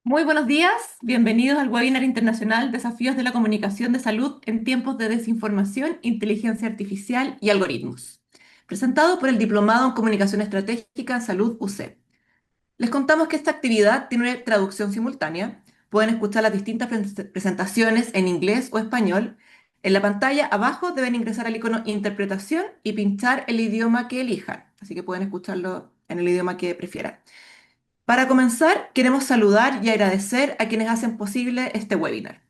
Muy buenos días, bienvenidos al webinar internacional Desafíos de la Comunicación de Salud en tiempos de desinformación, inteligencia artificial y algoritmos, presentado por el Diplomado en Comunicación Estratégica en Salud UC. Les contamos que esta actividad tiene una traducción simultánea. Pueden escuchar las distintas presentaciones en inglés o español. En la pantalla abajo deben ingresar al icono Interpretación y pinchar el idioma que elijan, así que pueden escucharlo en el idioma que prefieran. Para comenzar, queremos saludar y agradecer a quienes hacen posible este webinar.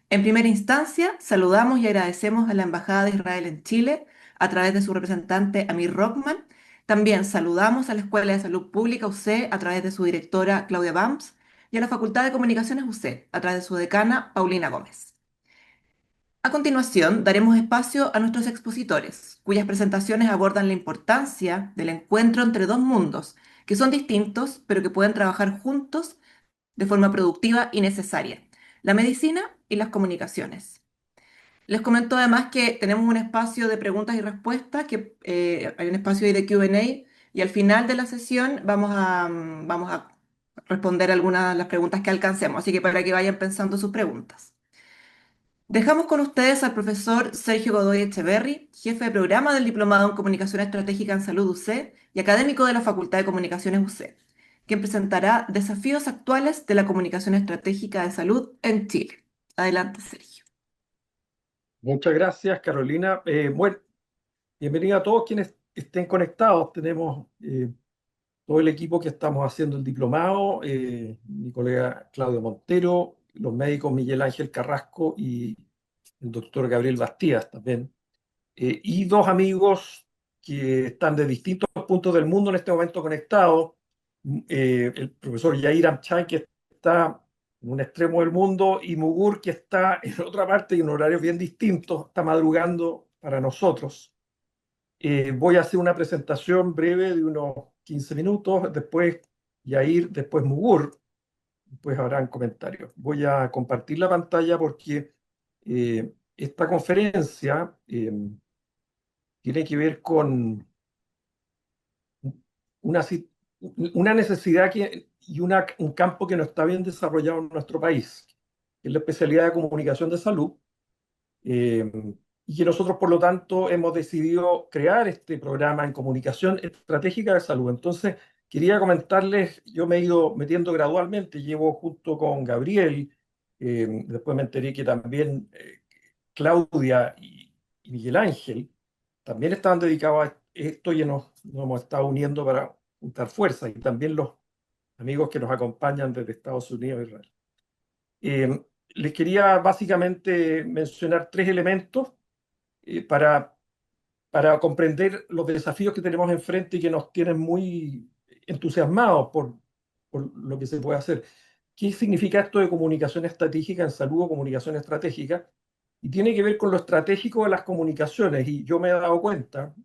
En primera instancia, saludamos y agradecemos a la Embajada de Israel en Chile a través de su representante Amir Rockman. También saludamos a la Escuela de Salud Pública UC a través de su directora Claudia Bams y a la Facultad de Comunicaciones UC a través de su decana Paulina Gómez. A continuación, daremos espacio a nuestros expositores, cuyas presentaciones abordan la importancia del encuentro entre dos mundos, que son distintos, pero que pueden trabajar juntos de forma productiva y necesaria, la medicina y las comunicaciones. Les comento además que tenemos un espacio de preguntas y respuestas, que hay un espacio ahí de Q&A, y al final de la sesión vamos a responder algunas de las preguntas que alcancemos, así que para que vayan pensando sus preguntas. Dejamos con ustedes al profesor Sergio Godoy Echeverry, jefe de programa del Diplomado en Comunicación Estratégica en Salud UC y académico de la Facultad de Comunicaciones UC, quien presentará desafíos actuales de la comunicación estratégica de salud en Chile. Adelante, Sergio. Muchas gracias, Carolina. Bueno, bienvenido a todos quienes estén conectados. Tenemos todo el equipo que estamos haciendo el diplomado, mi colega Claudio Montero, los médicos Miguel Ángel Carrasco y el doctor Gabriel Bastías también, y dos amigos que están de distintos puntos del mundo en este momento conectados, el profesor Yair Amchay, que está en un extremo del mundo, y Mugur, que está en otra parte y en horarios bien distintos, está madrugando para nosotros. Voy a hacer una presentación breve de unos 15 minutos, después Yair, después Mugur, después habrán comentarios. Voy a compartir la pantalla porque esta conferencia tiene que ver con una, una necesidad y un campo que no está bien desarrollado en nuestro país, que es la especialidad de comunicación de salud, eh, y que nosotros, por lo tanto, hemos decidido crear este programa en comunicación estratégica de salud. Entonces, quería comentarles, yo me he ido metiendo gradualmente, llevo junto con Gabriel, después me enteré que también Claudia y Miguel Ángel también estaban dedicados a esto y nos hemos estado uniendo para juntar fuerzas, y también los amigos que nos acompañan desde Estados Unidos e Israel. Les quería básicamente mencionar tres elementos para comprender los desafíos que tenemos enfrente y que nos tienen muy entusiasmados por lo que se puede hacer. ¿Qué significa esto de comunicación estratégica en salud o comunicación estratégica? Y tiene que ver con lo estratégico de las comunicaciones. Y yo me he dado cuenta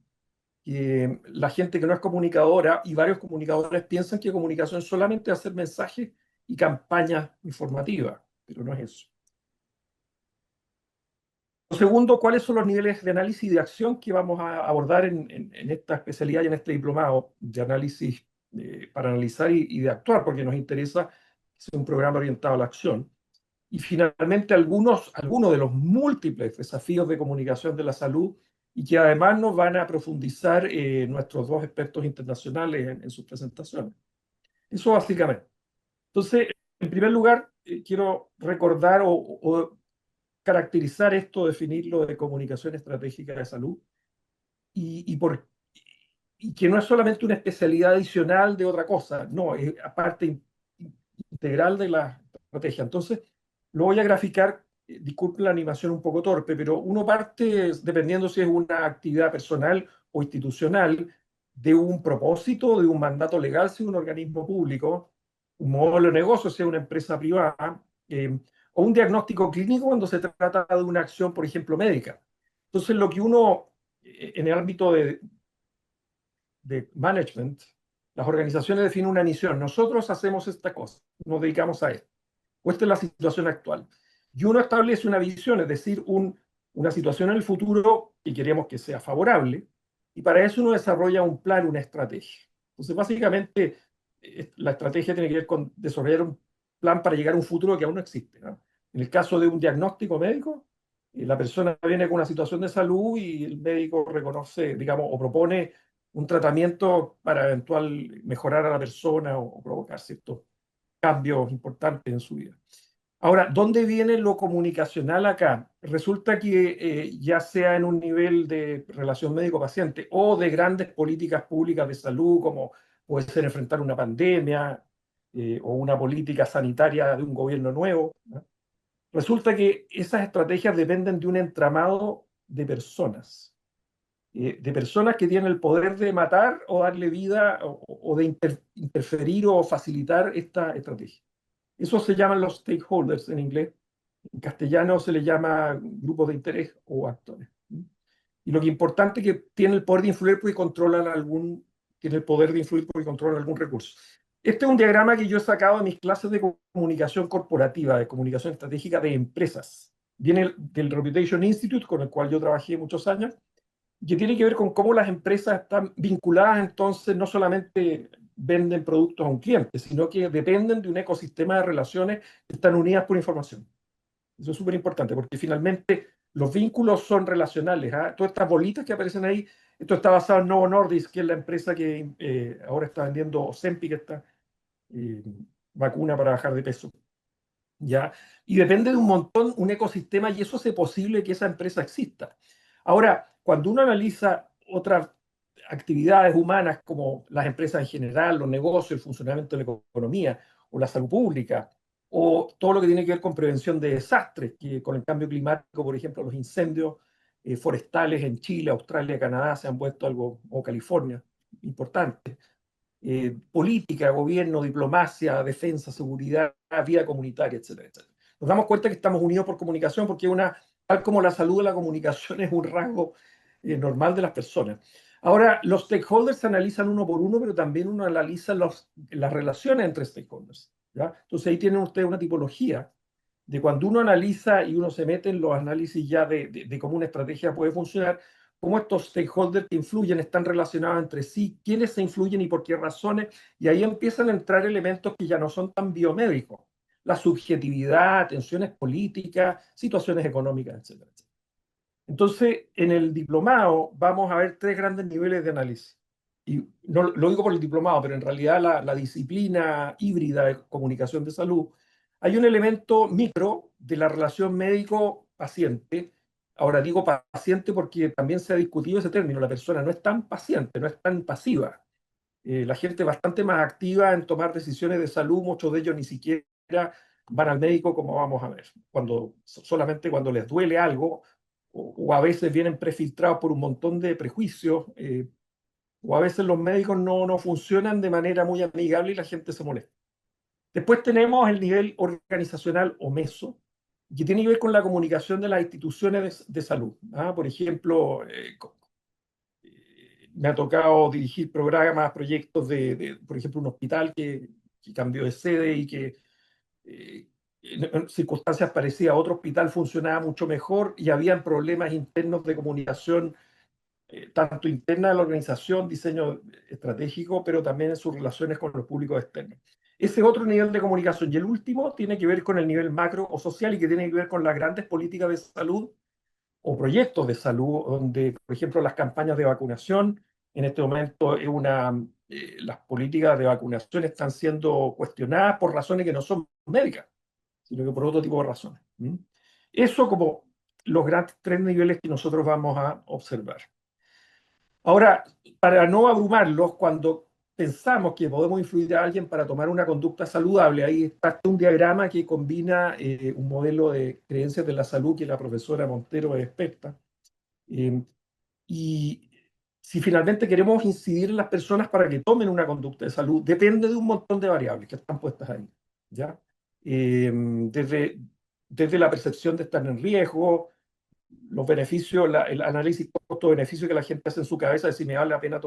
que la gente que no es comunicadora y varios comunicadores piensan que comunicación es solamente hacer mensajes y campañas informativas, pero no es eso. Lo segundo, ¿cuáles son los niveles de análisis y de acción que vamos a abordar en esta especialidad y en este diplomado de análisis para analizar y de actuar? Porque nos interesa que sea un programa orientado a la acción. Y finalmente, algunos de los múltiples desafíos de comunicación de la salud, y que además nos van a profundizar nuestros dos expertos internacionales en sus presentaciones. Eso básicamente. Entonces, en primer lugar, quiero recordar o caracterizar esto, definirlo de comunicación estratégica de salud, y, y que no es solamente una especialidad adicional de otra cosa, no, es parte integral de la estrategia. Entonces, lo voy a graficar, disculpen la animación un poco torpe, pero uno parte, dependiendo si es una actividad personal o institucional, de un propósito, de un mandato legal, si es un organismo público, un modelo de negocio, si es una empresa privada, o un diagnóstico clínico cuando se trata de una acción, por ejemplo, médica. Entonces, lo que uno, en el ámbito de management, las organizaciones definen una misión. Nosotros hacemos esta cosa, nos dedicamos a esto. O esta es la situación actual. Y uno establece una visión, es decir, una situación en el futuro que queremos que sea favorable, y para eso uno desarrolla un plan, una estrategia. Entonces, básicamente, la estrategia tiene que ver con desarrollar un plan para llegar a un futuro que aún no existe, ¿no? En el caso de un diagnóstico médico, la persona viene con una situación de salud y el médico reconoce, digamos, o propone un tratamiento para eventual mejorar a la persona o provocar ciertos cambios importantes en su vida. Ahora, ¿dónde viene lo comunicacional acá? Resulta que ya sea en un nivel de relación médico-paciente o de grandes políticas públicas de salud, como puede ser enfrentar una pandemia o una política sanitaria de un gobierno nuevo, ¿no? Resulta que esas estrategias dependen de un entramado de personas que tienen el poder de matar o darle vida o de interferir o facilitar esta estrategia. Eso se llaman los stakeholders en inglés. En castellano se le llama grupos de interés o actores. Y lo que es importante es que tienen el poder de influir porque controlan tienen el poder de influir porque controlan algún recurso. Este es un diagrama que yo he sacado de mis clases de comunicación corporativa, de comunicación estratégica de empresas. Viene del Reputation Institute, con el cual yo trabajé muchos años, que tiene que ver con cómo las empresas están vinculadas, entonces no solamente venden productos a un cliente, sino que dependen de un ecosistema de relaciones que están unidas por información. Eso es súper importante, porque finalmente los vínculos son relacionales, ¿ah? Todas estas bolitas que aparecen ahí, esto está basado en Novo Nordisk, que es la empresa que ahora está vendiendo Ozempic, esta eh, vacuna para bajar de peso. ¿Ya? Y depende de un montón, un ecosistema, y eso hace posible que esa empresa exista. Ahora, cuando uno analiza otras actividades humanas como las empresas en general, los negocios, el funcionamiento de la economía o la salud pública, o todo lo que tiene que ver con prevención de desastres, que con el cambio climático, por ejemplo, los incendios forestales en Chile, Australia, Canadá se han vuelto algo, o California, importante. Política, gobierno, diplomacia, defensa, seguridad, vida comunitaria, etcétera, etcétera. Nos damos cuenta que estamos unidos por comunicación porque tal como la salud de la comunicación es un rasgo normal de las personas. Ahora, los stakeholders se analizan uno por uno, pero también uno analiza las relaciones entre stakeholders, ¿ya? Entonces ahí tienen ustedes una tipología de cuando uno analiza y uno se mete en los análisis ya de cómo una estrategia puede funcionar, cómo estos stakeholders que influyen están relacionados entre sí, quiénes se influyen y por qué razones, y ahí empiezan a entrar elementos que ya no son tan biomédicos, la subjetividad, tensiones políticas, situaciones económicas, etcétera, etcétera. Entonces, en el diplomado vamos a ver tres grandes niveles de análisis. Y no lo digo por el diplomado, pero en realidad la disciplina híbrida de comunicación de salud, hay un elemento micro de la relación médico-paciente. Ahora digo paciente porque también se ha discutido ese término. La persona no es tan paciente, no es tan pasiva. La gente es bastante más activa en tomar decisiones de salud. Muchos de ellos ni siquiera van al médico, como vamos a ver, solamente cuando les duele algo, o a veces vienen prefiltrados por un montón de prejuicios, o a veces los médicos no funcionan de manera muy amigable y la gente se molesta. Después tenemos el nivel organizacional o meso, que tiene que ver con la comunicación de las instituciones de salud. ¿Ah? Por ejemplo, me ha tocado dirigir programas, proyectos por ejemplo, un hospital que cambió de sede y que en circunstancias parecidas a otro hospital funcionaba mucho mejor y habían problemas internos de comunicación, tanto interna de la organización, diseño estratégico, pero también en sus relaciones con los públicos externos. Ese otro nivel de comunicación. Y el último tiene que ver con el nivel macro o social y que tiene que ver con las grandes políticas de salud o proyectos de salud, donde, por ejemplo, las campañas de vacunación, en este momento las políticas de vacunación están siendo cuestionadas por razones que no son médicas, sino que por otro tipo de razones. Eso como los grandes tres niveles que nosotros vamos a observar. Ahora, para no abrumarlos, cuando pensamos que podemos influir a alguien para tomar una conducta saludable, ahí está un diagrama que combina un modelo de creencias de la salud que la profesora Montero es experta. Y si finalmente queremos incidir en las personas para que tomen una conducta de salud, depende de un montón de variables que están puestas ahí, ¿ya? Desde la percepción de estar en riesgo, los beneficios, el análisis costo-beneficio que la gente hace en su cabeza de si me vale la pena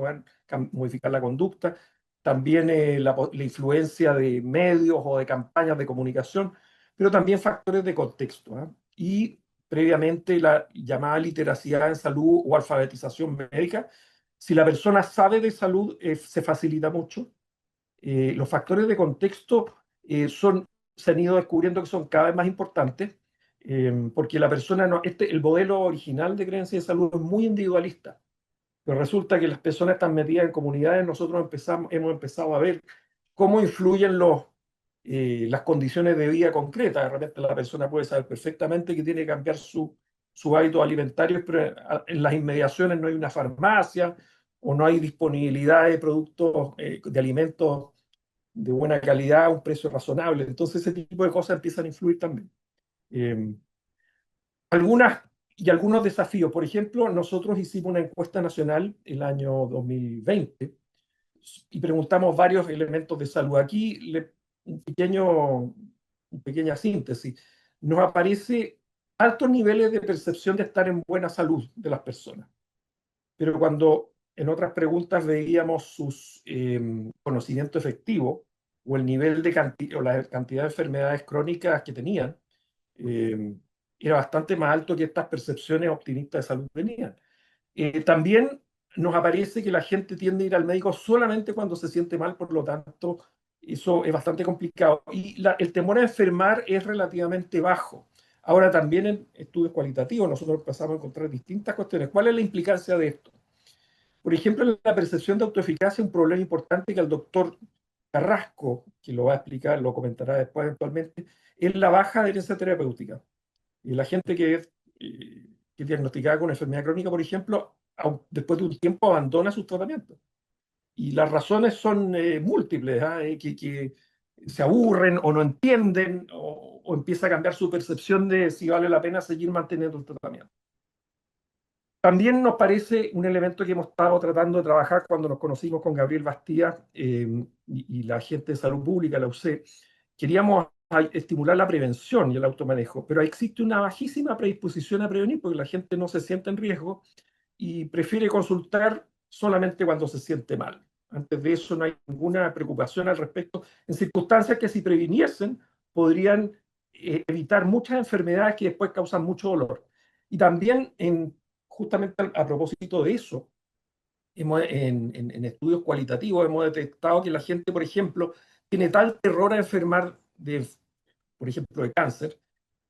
modificar la conducta, también la influencia de medios o de campañas de comunicación, pero también factores de contexto, ¿eh? Y previamente la llamada literacidad en salud o alfabetización médica. Si la persona sabe de salud, se facilita mucho. Los factores de contexto son se han ido descubriendo que son cada vez más importantes, porque la persona no, el modelo original de creencia de salud es muy individualista, pero resulta que las personas están metidas en comunidades, nosotros hemos empezado a ver cómo influyen las condiciones de vida concretas. De repente la persona puede saber perfectamente que tiene que cambiar sus hábitos alimentarios, pero en las inmediaciones no hay una farmacia o no hay disponibilidad de productos, de alimentos de buena calidad a un precio razonable. Entonces ese tipo de cosas empiezan a influir también. Eh, algunas y algunos desafíos. Por ejemplo, nosotros hicimos una encuesta nacional el año 2020 y preguntamos varios elementos de salud. Aquí una pequeña síntesis. Nos aparece altos niveles de percepción de estar en buena salud de las personas. Pero cuando en otras preguntas veíamos sus conocimiento efectivo o el nivel o la cantidad de enfermedades crónicas que tenían, eh, era bastante más alto que estas percepciones optimistas de salud tenían. También nos aparece que la gente tiende a ir al médico solamente cuando se siente mal, por lo tanto, eso es bastante complicado. Y el temor a enfermar es relativamente bajo. Ahora, también en estudios cualitativos nosotros empezamos a encontrar distintas cuestiones. ¿Cuál es la implicancia de esto? Por ejemplo, la percepción de autoeficacia es un problema importante que el doctor Carrasco, que lo va a explicar, lo comentará después eventualmente, es la baja adherencia terapéutica. Y la gente que es diagnosticada con enfermedad crónica, por ejemplo, después de un tiempo abandona sus tratamientos. Y las razones son múltiples, ¿ah? Que se aburren o no entienden o empieza a cambiar su percepción de si vale la pena seguir manteniendo el tratamiento. También nos parece un elemento que hemos estado tratando de trabajar cuando nos conocimos con Gabriel Bastía y la gente de salud pública, la UC. Queríamos estimular la prevención y el automanejo, pero existe una bajísima predisposición a prevenir porque la gente no se siente en riesgo y prefiere consultar solamente cuando se siente mal. Antes de eso no hay ninguna preocupación al respecto, en circunstancias que si previniesen podrían evitar muchas enfermedades que después causan mucho dolor. Y también justamente a propósito de eso, en estudios cualitativos hemos detectado que la gente, por ejemplo, tiene tal terror a enfermar por ejemplo, de cáncer,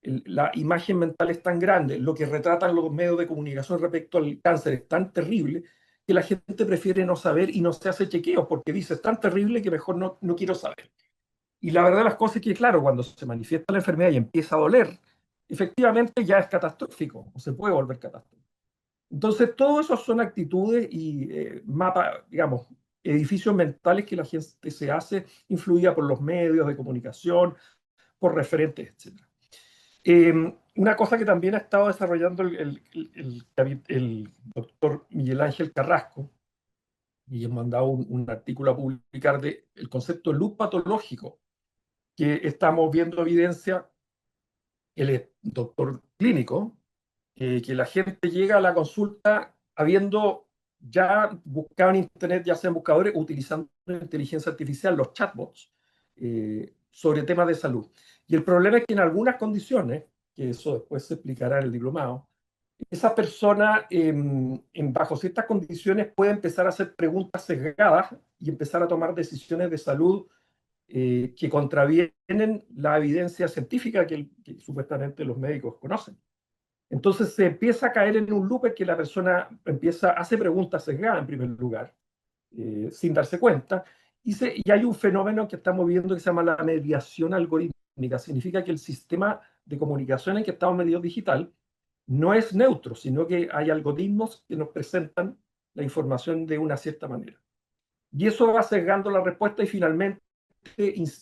la imagen mental es tan grande, lo que retratan los medios de comunicación respecto al cáncer es tan terrible, que la gente prefiere no saber y no se hace chequeos porque dice, es tan terrible que mejor no quiero saber. Y la verdad de las cosas es que, claro, cuando se manifiesta la enfermedad y empieza a doler, efectivamente ya es catastrófico, o se puede volver catastrófico. Entonces, todo eso son actitudes y digamos, edificios mentales que la gente se hace, influida por los medios de comunicación, por referentes, etc. Una cosa que también ha estado desarrollando el doctor Miguel Ángel Carrasco, y hemos mandado un artículo a publicar del concepto de loop patológico, que estamos viendo evidencia, él es doctor clínico, que la gente llega a la consulta habiendo ya buscado en Internet, ya sean buscadores, utilizando inteligencia artificial, los chatbots, sobre temas de salud. Y el problema es que en algunas condiciones, que eso después se explicará en el diplomado, esa persona bajo ciertas condiciones puede empezar a hacer preguntas sesgadas y empezar a tomar decisiones de salud que contravienen la evidencia científica que supuestamente los médicos conocen. Entonces se empieza a caer en un loop en que la persona hace preguntas sesgadas en primer lugar, sin darse cuenta, y hay un fenómeno que estamos viendo que se llama la mediación algorítmica. Significa que el sistema de comunicación en que estamos medios digital no es neutro, sino que hay algoritmos que nos presentan la información de una cierta manera. Y eso va sesgando la respuesta y finalmente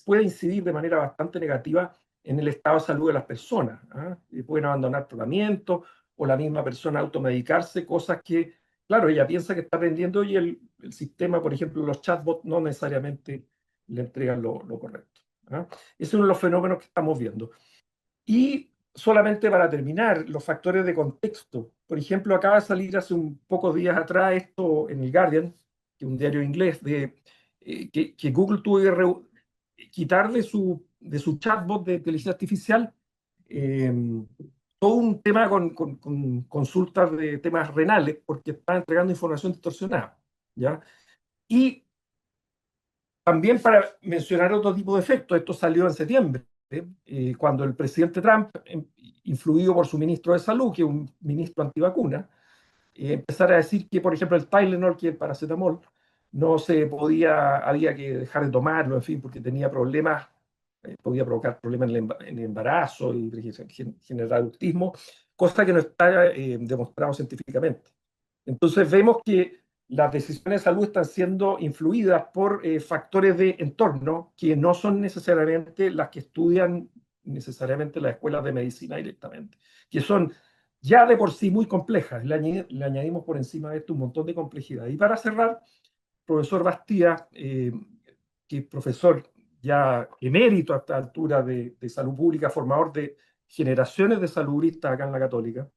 puede incidir de manera bastante negativa en el estado de salud de las personas. ¿Ah? Pueden abandonar tratamiento o la misma persona automedicarse, cosas que, claro, ella piensa que está aprendiendo y el sistema, por ejemplo, los chatbots no necesariamente le entregan lo correcto. ¿Ah? Ese es uno de los fenómenos que estamos viendo. Y solamente para terminar, los factores de contexto. Por ejemplo, acaba de salir hace un pocos días atrás esto en el Guardian, que es un diario inglés, que Google tuvo que quitar de su chatbot de inteligencia artificial eh, todo un tema con consultas de temas renales, porque están entregando información distorsionada. ¿Ya? Y también para mencionar otro tipo de efectos, esto salió en septiembre, cuando el presidente Trump, influido por su ministro de Salud, que es un ministro antivacuna, empezara a decir que, por ejemplo, el Tylenol, que es el paracetamol, no se podía, había que dejar de tomarlo, en fin, porque tenía problemas, podía provocar problemas en el embarazo y generar autismo, cosa que no está demostrado científicamente. Entonces vemos que las decisiones de salud están siendo influidas por factores de entorno que no son necesariamente las que estudian necesariamente las escuelas de medicina directamente, que son ya de por sí muy complejas. Le añadimos por encima de esto un montón de complejidad. Y para cerrar, profesor Bastía, que es profesor ya emérito a esta altura de salud pública, formador de generaciones de saludistas acá en la Católica,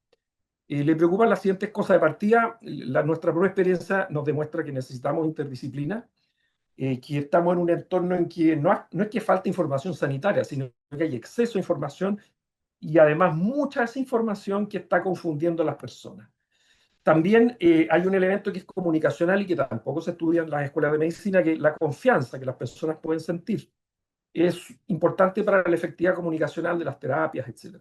le preocupan las siguientes cosas de partida. Nuestra propia experiencia nos demuestra que necesitamos interdisciplina, que estamos en un entorno en que no es que falte información sanitaria, sino que hay exceso de información y además mucha esa información que está confundiendo a las personas. También hay un elemento que es comunicacional y que tampoco se estudia en las escuelas de medicina, que es la confianza que las personas pueden sentir. Es importante para la efectividad comunicacional de las terapias, etc.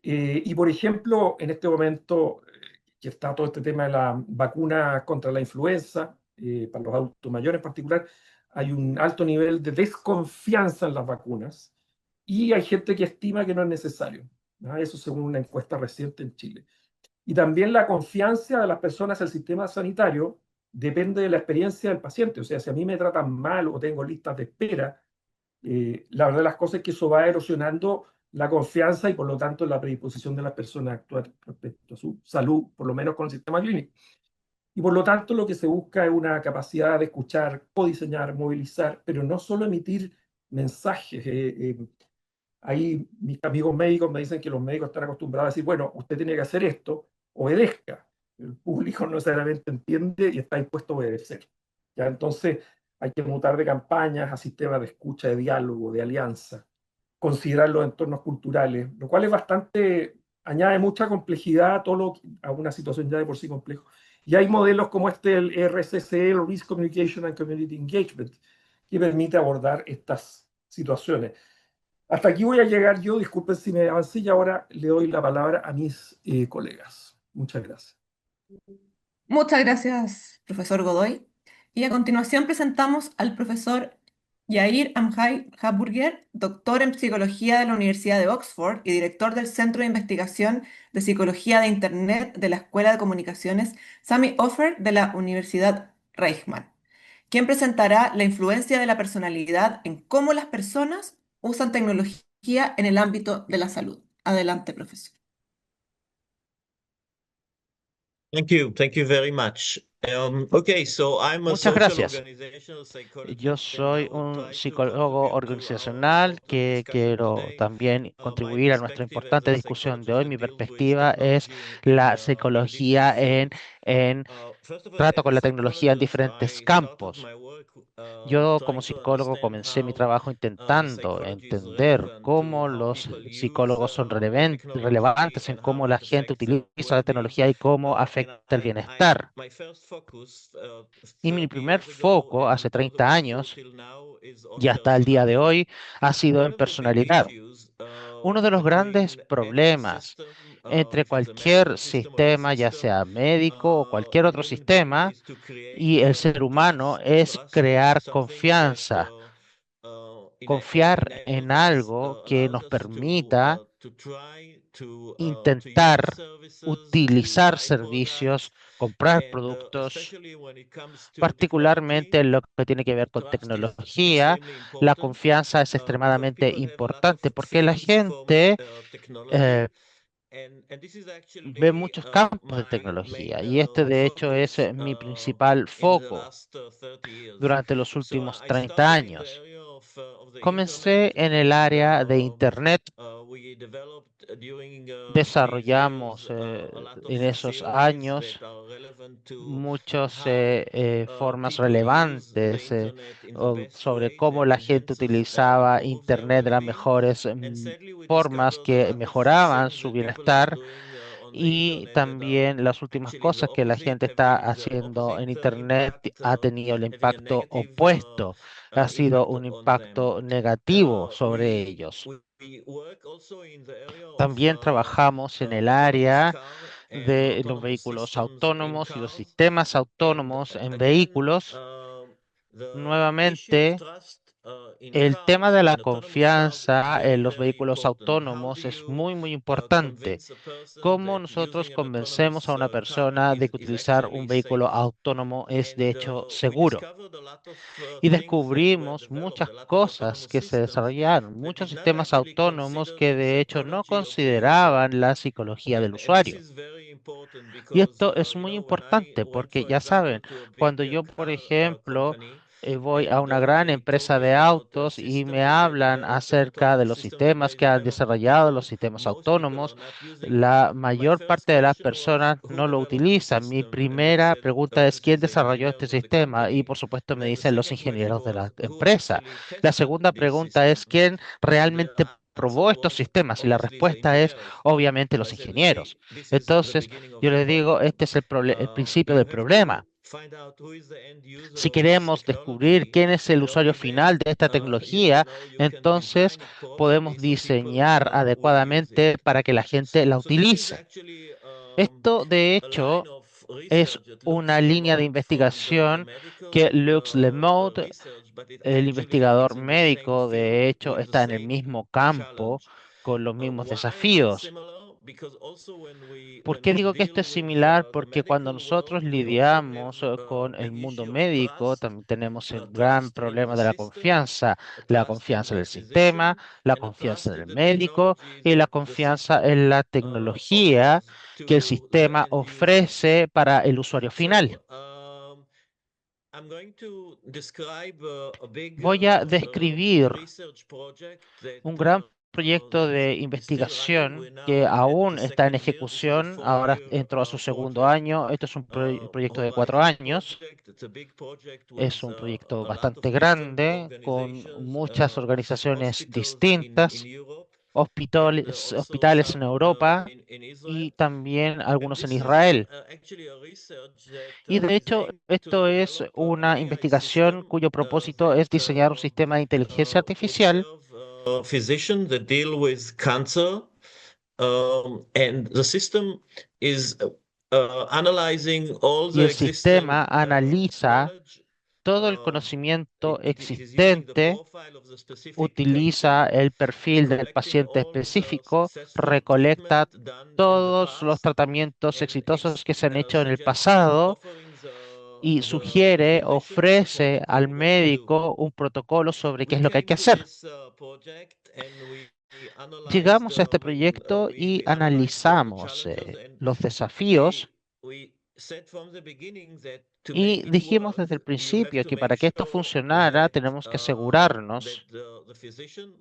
Y por ejemplo, en este momento que está todo este tema de la vacuna contra la influenza, para los adultos mayores en particular, hay un alto nivel de desconfianza en las vacunas y hay gente que estima que no es necesario, ¿no? Eso según una encuesta reciente en Chile. Y también la confianza de las personas en el sistema sanitario depende de la experiencia del paciente. O sea, si a mí me tratan mal o tengo listas de espera, la verdad de las cosas es que eso va erosionando la confianza y por lo tanto la predisposición de las personas a actuar respecto a su salud, por lo menos con el sistema clínico. Y por lo tanto lo que se busca es una capacidad de escuchar, codiseñar, movilizar, pero no solo emitir mensajes. Ahí mis amigos médicos me dicen que los médicos están acostumbrados a decir, bueno, usted tiene que hacer esto, obedezca. El público no necesariamente entiende y está dispuesto a obedecer. ¿Ya? Entonces hay que mutar de campañas a sistemas de escucha, de diálogo, de alianza, considerar los entornos culturales, lo cual es bastante, añade mucha complejidad a, a una situación ya de por sí complejo. Y hay modelos como este, el RCC, el Risk Communication and Community Engagement, que permite abordar estas situaciones. Hasta aquí voy a llegar yo, disculpen si me avancé y ahora le doy la palabra a mis colegas. Muchas gracias. Muchas gracias, profesor Godoy. Y a continuación presentamos al profesor Yair Amhai Habburger, doctor en psicología de la Universidad de Oxford y director del Centro de Investigación de Psicología de Internet de la Escuela de Comunicaciones Sami Ofer de la Universidad Reichman, quien presentará la influencia de la personalidad en cómo las personas usan tecnología en el ámbito de la salud. Adelante, profesor. Thank you very much. Okay, so I'm a Muchas social gracias. organizational Yo psychologist, and I soy will un try to psicólogo contribute organizacional to the que discussion quiero today. también My contribuir a nuestra perspective as importante a discusión de hoy. psychologist Mi that deals with perspectiva es technology la in psicología different fields. en First of all, trato as con a la tecnología en psychologist, diferentes I started campos. my work Yo como trying to psicólogo understand comencé mi how trabajo intentando psychology is entender relevant to cómo how los people use psicólogos son technology relevantes en and how cómo la it gente affects utiliza la well-being. tecnología y cómo And afecta el bienestar. my first focus Y mi 30 primer years ago foco hace and 30 probably still años till now is y on hasta el día de personality. hoy ha sido en One of the big personalidad. issues Uno de los grandes between any problemas system, entre if it's a cualquier medical system or health sistema, ya system, sea médico o cualquier otro human being sistema, is to create y el ser humano es crear something that confianza, confiar en enables us, algo que allows nos us permita to try to use intentar services, to utilizar buy servicios, products, comprar and productos, especially when it comes to technology. particularmente en lo que tiene que ver con Trust is tecnología. extremely La important confianza es because extremadamente people have a lot of importante porque la fears from gente technology. eh, And this is ve actually muchos campos de my tecnología main y este de hecho es focus mi principal in the foco last 30 years. durante los So últimos I 30 started in the años. area of the internet, Comencé en el and área de Internet, we developed during these desarrollamos years a lot of en esos theories años that are relevant to muchas how formas people use the relevantes internet in the best sobre way cómo that la gente enhances and utilizaba improves their Internet de las well-being. mejores And sadly, we formas discovered a que lot of mejoraban things su that people are bienestar doing on the y internet that are también las últimas actually the cosas que la opposite, gente está having haciendo en opposite Internet impact, ha tenido el having a impacto negative opuesto, ha sido impact un on them. impacto negativo sobre We ellos. También trabajamos en el área de los vehículos autónomos y los sistemas autónomos en vehículos. Nuevamente, el tema de la confianza en los vehículos autónomos es muy importante. ¿Cómo nosotros convencemos a una persona de que utilizar un vehículo autónomo es de hecho seguro? Y descubrimos muchas cosas que se desarrollaron, muchos sistemas autónomos que de hecho no consideraban la psicología del usuario. Y esto es muy importante porque ya saben, cuando yo, por ejemplo, voy a una gran empresa de autos y me hablan acerca de los sistemas que han desarrollado, los sistemas autónomos, la mayor parte de las personas no lo utilizan. Mi primera pregunta es, ¿quién desarrolló este sistema? Y por supuesto me dicen los ingenieros de la empresa. La segunda pregunta es, ¿quién realmente probó estos sistemas? Y la respuesta es, obviamente, los ingenieros. Entonces, yo les digo, este es el principio del problema. Si queremos descubrir quién es el usuario final de esta tecnología, entonces podemos diseñar adecuadamente para que la gente la utilice. Esto, de hecho, es una línea de investigación que Lux Lemot, el investigador médico, de hecho, está en el mismo campo con los mismos desafíos. ¿Por qué digo que esto es similar? Porque cuando nosotros lidiamos con el mundo médico, también tenemos el gran problema de la confianza en el sistema, la confianza en el médico y la confianza en la tecnología que el sistema ofrece para el usuario final. Voy a describir un gran proyecto de investigación que aún está en ejecución, ahora entró a su segundo año. Esto es un proyecto de 4 años. Es un proyecto bastante grande con muchas organizaciones distintas, hospitales en Europa y también algunos en Israel. Y de hecho, esto es una investigación cuyo propósito es diseñar un sistema de inteligencia artificial physician that deal with cancer, and the system is analyzing all y the el existing sistema analiza knowledge. todo el um, conocimiento it is using the existente, profile of the specific utiliza patient, el perfil del collecting paciente all the específico, successful recolecta treatment done in the todos los past, tratamientos and exitosos que se han hecho en el suggests pasado offering y the sugiere, physician a ofrece al protocol what to do. médico un protocolo sobre qué We es lo que hay came que to hacer. this project and we analyzed Llegamos a este proyecto y we analyzed the analizamos challenges, and los desafíos we said from the beginning that to y make it dijimos work, desde el you have principio to que make para que esto sure funcionara tenemos que that asegurarnos the physician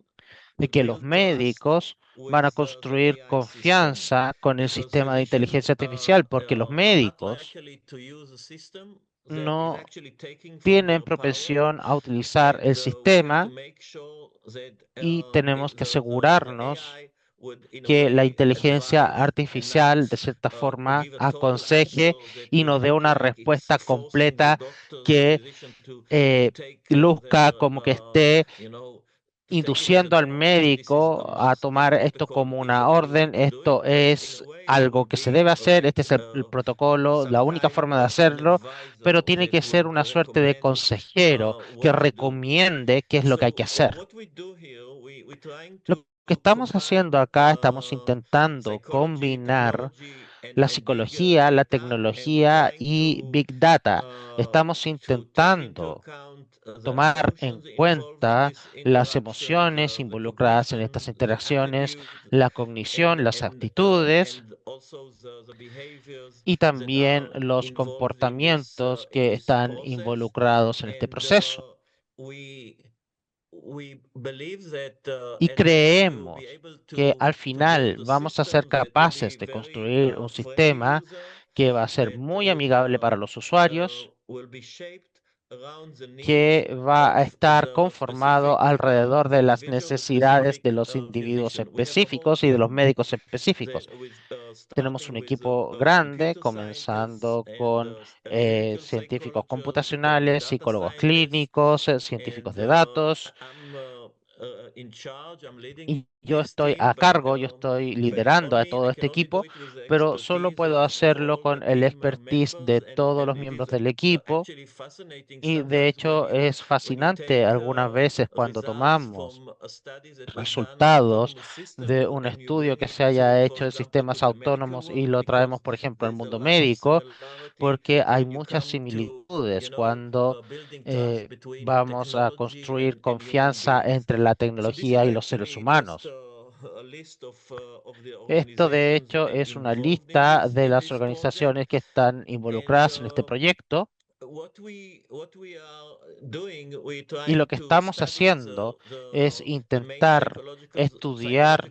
de would que los build trust médicos van a with the construir AI system, confianza con el because sistema de physicians inteligencia artificial, porque los are not médicos likely to use a system that is no actually taking from tienen their power, propensión a utilizar el and we have to sistema make sure that y tenemos que the asegurarnos AI would, in a que la way, inteligencia advise and not artificial de cierta forma give a total aconseje answer that y would nos dé look una like it's respuesta forcing the completa doctors or que physician to eh, take luzca their, como que esté you know, to say to them induciendo that, al oh, this is a médico a must tomar esto because como it's the una only way orden, to do it, esto but in a es way it algo would que se be debe hacer, este like es el protocolo, la some única kind forma de of an hacerlo, pero advisor tiene que that ser would una suerte de recommend consejero que what to do. recomiende qué es lo que hay que So hacer. what we do here, we trying Lo to que estamos haciendo combine acá, estamos intentando psychology, combinar technology, la and big psicología, la data, and we're tecnología trying y Big Data. Estamos to take into intentando account the tomar en emotions involved in cuenta these las interactions, emociones the involucradas en cognition, estas the interacciones, aptitude, la cognición, las aptitudes and also the behaviors y that también are los involved comportamientos in que this están process. involucrados en este And proceso. we we believe that Y at the end we will be creemos able que al to build final a vamos a ser system that will be capaces de very construir un friendly sistema user, que va a ser that muy amigable para los usuarios, will be shaped around the needs que va a of estar the conformado specific alrededor de las individual, the necesidades de specific los individuos physician. We have a whole específicos y de los team médicos específicos. that with Tenemos un starting with equipo grande, computer scientists comenzando and con clinical científicos psychologists and computacionales, data psicólogos scientists, clínicos, científicos and de datos. I'm y yo estoy a cargo, yo estoy liderando a todo este equipo, pero solo puedo hacerlo con el expertise de todos los miembros del equipo. Y de hecho es fascinante algunas veces cuando tomamos resultados de un estudio que se haya hecho en sistemas autónomos y lo traemos, por ejemplo, al mundo médico, porque hay muchas similitudes cuando vamos a construir confianza entre la tecnología y los seres humanos. Esto, de hecho, es una lista de las organizaciones que están involucradas en este proyecto. Y lo que estamos haciendo es intentar estudiar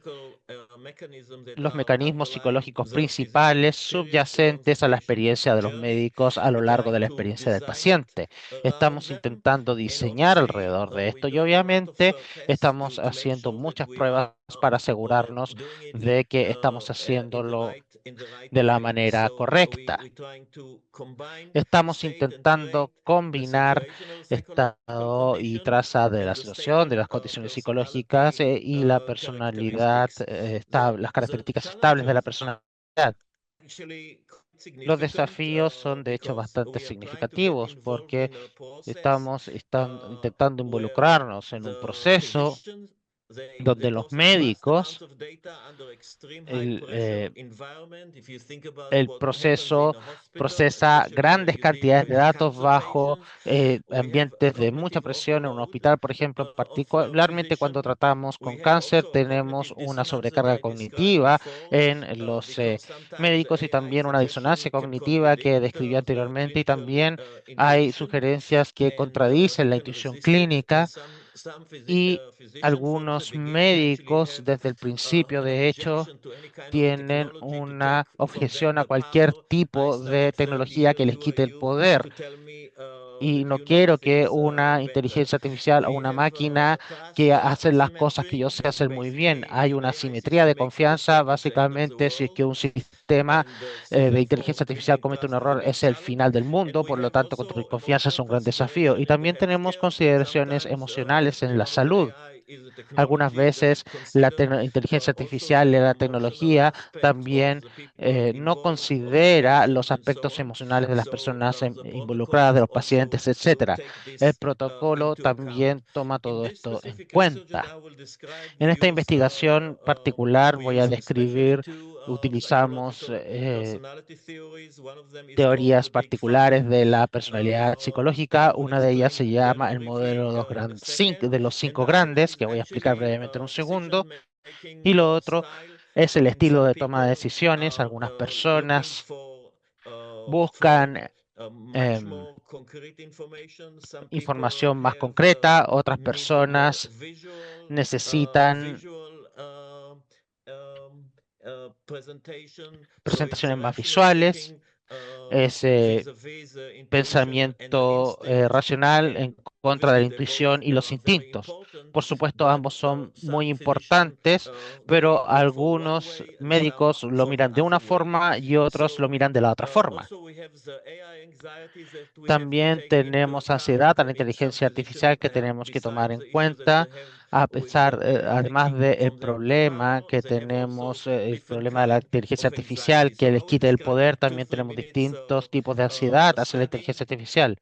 los mecanismos psicológicos principales subyacentes a la experiencia de los médicos a lo largo de la experiencia del paciente. Estamos intentando diseñar alrededor de esto y obviamente estamos haciendo muchas pruebas para asegurarnos de que estamos haciéndolo de la manera correcta. Estamos intentando combinar estado y traza de la situación, de las condiciones psicológicas y la personalidad, las características estables de la personalidad. Los desafíos son de hecho bastante significativos porque están intentando involucrarnos en un proceso donde los médicos, el, eh, el proceso procesa grandes cantidades de datos bajo ambientes de mucha presión en un hospital, por ejemplo, particularmente cuando tratamos con cáncer, tenemos una sobrecarga cognitiva en los médicos y también una disonancia cognitiva que describí anteriormente y también hay sugerencias que contradicen la intuición clínica y algunos médicos desde el principio, de hecho, tienen una objeción a cualquier tipo de tecnología que les quite el poder. Y no quiero que una inteligencia artificial o una máquina que hace las cosas que yo sé hacer muy bien. Hay una simetría de confianza. Básicamente, si es que un sistema de inteligencia artificial comete un error, es el final del mundo. Por lo tanto, construir confianza es un gran desafío. Y también tenemos consideraciones emocionales en la salud. Algunas veces la inteligencia artificial y la tecnología también no considera los aspectos emocionales de las personas involucradas, de los pacientes, etcétera. El protocolo también toma todo esto en cuenta. En esta investigación particular voy a describir, utilizamos teorías particulares de la personalidad psicológica. Una de ellas se llama el modelo de los cinco grandes, que voy a explicar brevemente en un segundo. Y lo otro es el estilo de toma de decisiones. Algunas personas buscan em, información más concreta, otras personas necesitan presentaciones más visuales. Ese pensamiento racional en contra de la intuición y los instintos. Por supuesto, ambos son muy importantes, pero algunos médicos lo miran de una forma y otros lo miran de la otra forma. También tenemos ansiedad a la inteligencia artificial que tenemos que tomar en cuenta, además del problema que tenemos, el problema de la inteligencia artificial que les quite el poder, también tenemos distintos tipos de ansiedad hacia la inteligencia artificial.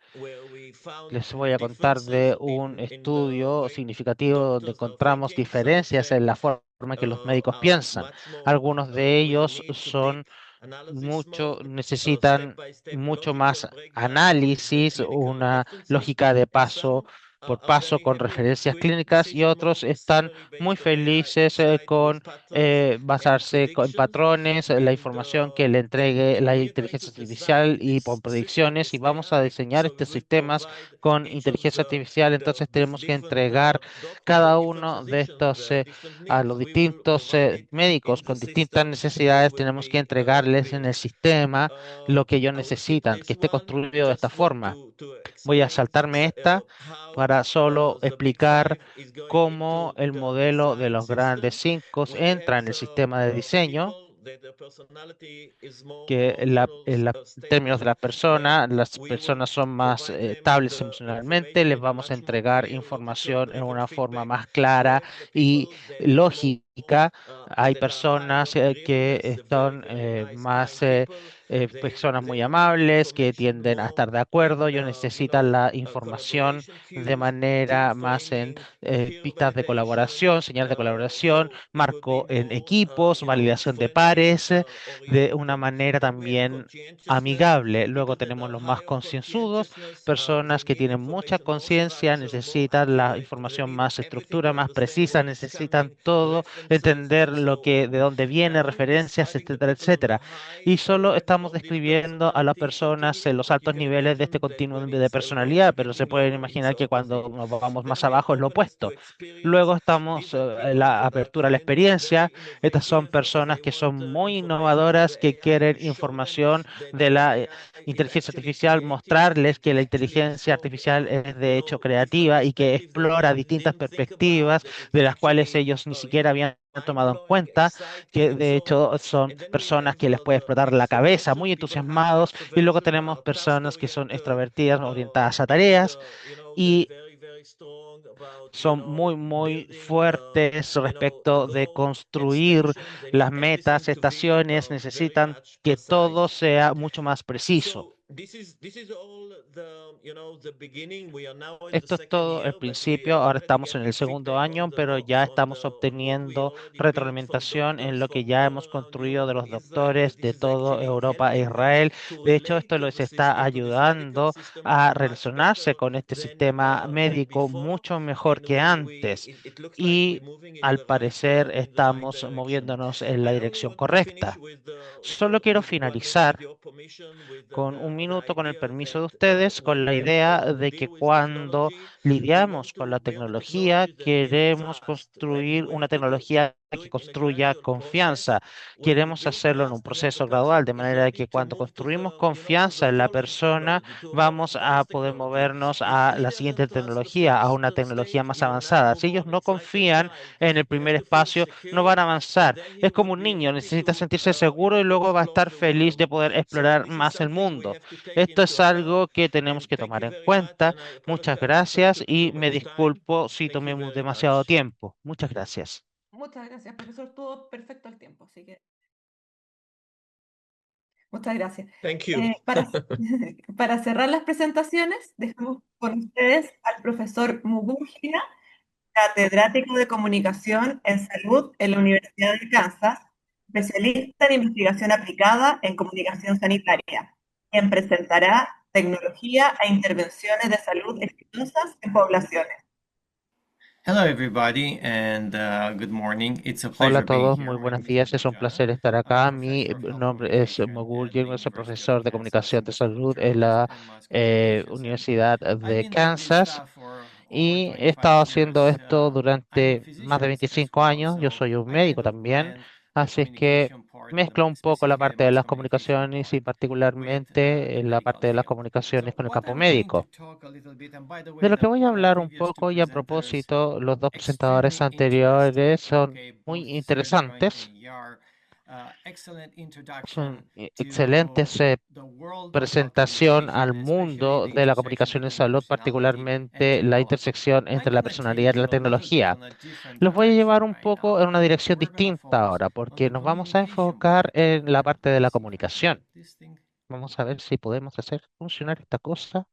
Les voy a contar de un estudio significativo donde encontramos diferencias en la forma en que los médicos piensan. Algunos de ellos necesitan mucho más análisis, una lógica de paso por paso con referencias clínicas y otros están muy felices con basarse en patrones, la información que le entregue la inteligencia artificial y con predicciones y vamos a diseñar estos sistemas con inteligencia artificial. Entonces tenemos que entregar cada uno de estos a los distintos médicos con distintas necesidades, tenemos que entregarles en el sistema lo que ellos necesitan, que esté construido de esta forma. Voy a saltarme esta para solo explicar cómo el modelo de los grandes cinco entra en el sistema de diseño. que en términos de las personas son más estables emocionalmente, les vamos a entregar información en una forma más clara y lógica. Hay personas que son más personas muy amables, que tienden a estar de acuerdo. Ellos necesitan la información de manera más en pistas de colaboración, señales de colaboración, marco en equipos, validación de pares, de una manera también amigable. Luego tenemos los más concienzudos, personas que tienen mucha conciencia, necesitan la información más estructura, más precisa, necesitan todo, entender de dónde viene, referencias, etcétera, etcétera. Y solo estamos describiendo a las personas en los altos niveles de este continuum de personalidad, pero se pueden imaginar que cuando nos vamos más abajo es lo opuesto. Luego estamos en la apertura a la experiencia. Estas son personas que son muy innovadoras, que quieren información de la inteligencia artificial, mostrarles que la inteligencia artificial es de hecho creativa y que explora distintas perspectivas de las cuales ellos ni siquiera habían tomado en cuenta, que de hecho son personas que les puede explotar la cabeza, muy entusiasmados, y luego tenemos personas que son extrovertidas, orientadas a tareas y son muy, muy fuertes respecto de construir las metas, estaciones, necesitan que todo sea mucho más preciso. Esto es todo el principio. Ahora estamos en el segundo año, pero ya estamos obteniendo retroalimentación en lo que ya hemos construido de los doctores de toda Europa e Israel. De hecho, esto les está ayudando a relacionarse con este sistema médico mucho mejor que antes. Y al parecer estamos moviéndonos en la dirección correcta. Solo quiero finalizar con un minuto, con el permiso de ustedes, con la idea de que cuando lidiamos con la tecnología, queremos construir una tecnología que construya confianza. Queremos hacerlo en un proceso gradual, de manera de que cuando construimos confianza en la persona, vamos a poder movernos a la siguiente tecnología, a una tecnología más avanzada. Si ellos no confían en el primer espacio, no van a avanzar. Es como un niño, necesita sentirse seguro y luego va a estar feliz de poder explorar más el mundo. Esto es algo que tenemos que tomar en cuenta. Muchas gracias y me disculpo si tomé demasiado tiempo. Muchas gracias. Muchas gracias, profesor. Estuvo perfecto el tiempo, así que muchas gracias. Thank you. Para, para cerrar las presentaciones, dejamos con ustedes al profesor Mugujina, catedrático de Comunicación en Salud en la Universidad de Kansas, especialista en investigación aplicada en comunicación sanitaria, quien presentará tecnología e intervenciones de salud exitosas en poblaciones. Hello, everybody, and good morning. It's a Hola a pleasure being todos, here. muy My buenos name is días, es un Mujana. placer estar I'm acá. a Mi professor of health nombre es education Mogur at the Yengo, soy University profesor of de Kansas comunicación in de the School salud of en la Journalism and Mass Communications. And Universidad I've de been doing this Kansas for over y he 25 estado haciendo years. esto I'm a durante más de physician as 25 well, años. Yo so soy un I tend médico to también, blend the así es que communication part and mezclo un poco la specifically the parte de mass las communication comunicaciones y part with particularmente the en la medical parte de las field. comunicaciones So con el what campo I'm going to médico. talk a little bit, and by the way, De lo que the voy a hablar un previous two poco y a presenters, propósito, los dos presentadores extremely interesting, anteriores son okay, both muy Sergey Bryant interesantes, and Yar. Excellent son introduction excelentes to the world of presentación al communication, especially mundo the de la intersection comunicación en between salud, personality and particularmente la technology. intersección I'm entre la gonna personalidad take y la you a little bit tecnología. on a different Los voy a llevar direction un right poco now. en una dirección We're gonna distinta focus ahora, on the porque nos vamos a communication enfocar part. en la parte de la Let's see if I can comunicación. get this thing. Vamos a ver si podemos hacer funcionar esta cosa.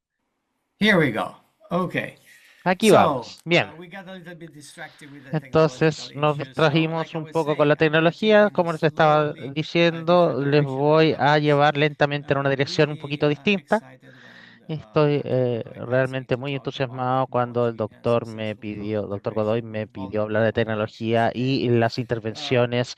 Here we go. Okay. Aquí So, vamos. Bien. we got a little bit distracted with the Entonces technological nos issues. So, distrajimos like I un was poco con saying, la I'm gonna take you tecnología. in a Como les estaba slowly diciendo, different les direction right voy now. a It's llevar lentamente en una dirección un really poquito distinta. excited when Estoy Dr. Godoy asked me realmente to muy talk about entusiasmado cuando el technology and doctor me successful pidió, health doctor Godoy integration me with pidió hablar de vulnerable tecnología populations. y And, las intervenciones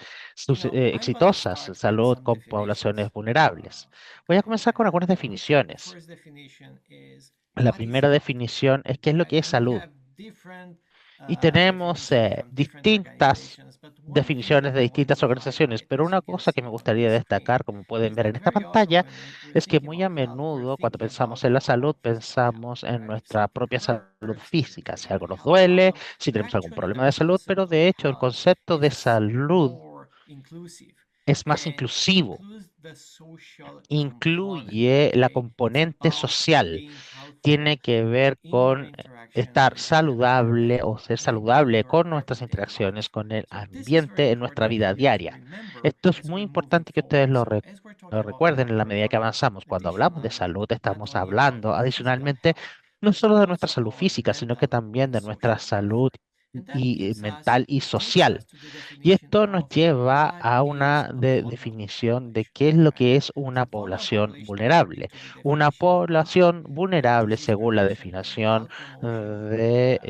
I'm gonna exitosas en start with salud some con poblaciones definitions. vulnerables. Voy a Okay. comenzar con algunas The definiciones. first definition is La what is primera health? definición es qué es lo Right? que es And we salud. have different Y tenemos definitions from different distintas organizations, but one thing definiciones that de I want distintas to organizaciones, highlight, pero as una you can cosa que see me on gustaría this screen, destacar, como pueden is ver en that esta very often pantalla, when we es que think muy a about health, we're menudo cuando thinking pensamos about en la our own salud, physical health, pensamos en right? If nuestra something propia salud hurts, we think física, we si need algo nos help. duele, So si tenemos algún actually, problema the de salud, concept pero of de hecho el health concepto de is salud more inclusive. es más and inclusivo, includes the social incluye component. la Okay? componente Of social, being healthful tiene que ver in your con interaction estar with the saludable o environment ser in saludable your con nuestras everyday interacciones life. con el So this is very ambiente en nuestra important vida for you to diaria. remember Esto es as muy we're moving importante que ustedes forward. So as we're lo talking about recuerden en la health, we're medida que talking avanzamos. Cuando hablamos de additionally salud, not estamos only about hablando our physical adicionalmente health, no but solo de nuestra also salud our física, sino que mental también and de nuestra social health. salud And that y gives us, mental y takes us social. to the Y definition esto nos of lleva what a is una a vulnerable definición de population, qué es lo right? que es una So vulnerable población population, according vulnerable. to the Una definition of población the vulnerable, disease según la prevention and definición health promotion de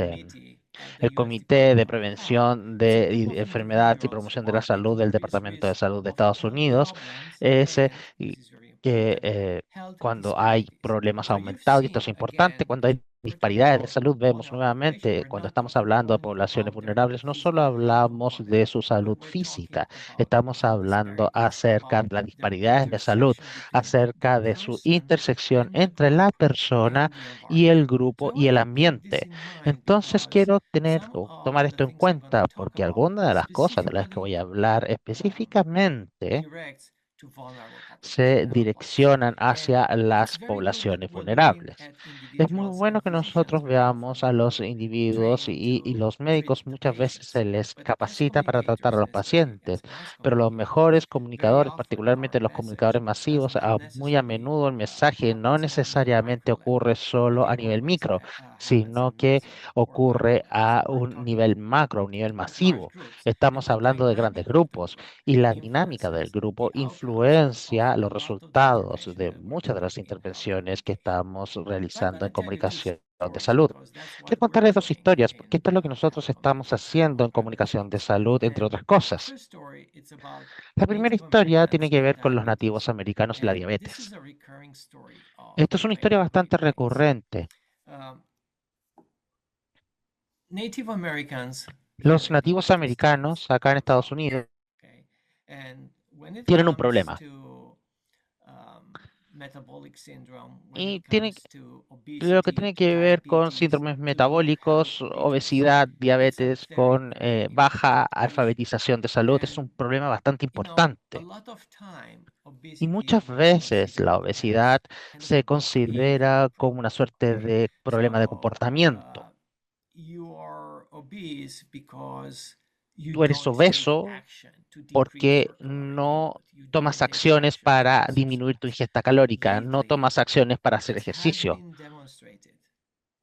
committee at the el U.S. Comité de Department of Health, Prevención is a de group of Enfermedades y individuals Promoción who de la are at Salud del increased Departamento de risk Salud de of Estados health Unidos, problems. es Again, this is very que important. Health cuando hay disparities. problemas So you've aumentados, y esto es seen, importante, again, cuando hay we're talking disparidades de about salud, vemos vulnerable population. nuevamente, We're cuando not estamos talking hablando de only poblaciones about their vulnerables, no solo physical health hablamos de component, su but salud we're talking física, about estamos health hablando disparities, acerca about de las their disparidades de salud, intersection between the acerca de su person intersección and the entre la group persona and the y environment. el So grupo I y want el to keep this ambiente. in mind Entonces because quiero tener some o tomar of the esto en things I'm going cuenta to talk porque about algunas de las cosas de las que specifically voy a hablar específicamente directs to vulnerable population, se health wise. direccionan And hacia it's las very good that poblaciones we're looking vulnerables. at Es muy individuals bueno and que physicians nosotros because veamos a los we're individuos trained y to los treat médicos the muchas veces se patients. les But as capacita para tratar a communicators, los and especially pacientes, as mass pero los communicators, mejores very comunicadores, often our particularmente los message comunicadores does masivos, not muy a necessarily menudo el mensaje no happens at the necesariamente micro level. ocurre solo It a nivel always micro, happens sino at que meso or macro ocurre level. So a we're un talking nivel macro, a un nivel about large masivo. groups, and Estamos the hablando de grandes dynamic of the grupos group y la dinámica del influences grupo the outcomes of influencia a los lot of the resultados intervention de that we're muchas de doing las in health intervenciones que communication. estamos So I'm realizando going en to tell you two comunicación de stories salud. because that's Quiero what we're contarles dos doing historias, porque in esto es lo que health nosotros estamos communication haciendo en comunicación de preventions. salud, entre And otras the cosas. first story, it's about La primera Native historia Americans tiene que and ver con los nativos diabetes. americanos y la And this is diabetes. a recurring story of Esto es the una historia Great bastante Plains. recurrente. Um, Native Americans Los here in the nativos United States americanos acá en are Estados growing. Unidos Okay, and when it tienen un comes problema to metabolic syndrome, when y it comes to lo que obesity, tiene to que ver con diabetes, síndromes to low health metabólicos, literacy, obesidad, it's a diabetes, very, con very baja important issue. alfabetización de salud, es And un problema bastante a importante. lot of time, Y obesity muchas was veces la considered as obesidad kind of a se behavioral considera como una problem. suerte Okay, de problema de so comportamiento. you are obese because you Tú eres don't take obeso action to decrease porque your caloric no input. You tomas don't take acciones action to para disminuir tu exercise. ingesta calórica, no Lately, tomas acciones para hacer it has ejercicio. been demonstrated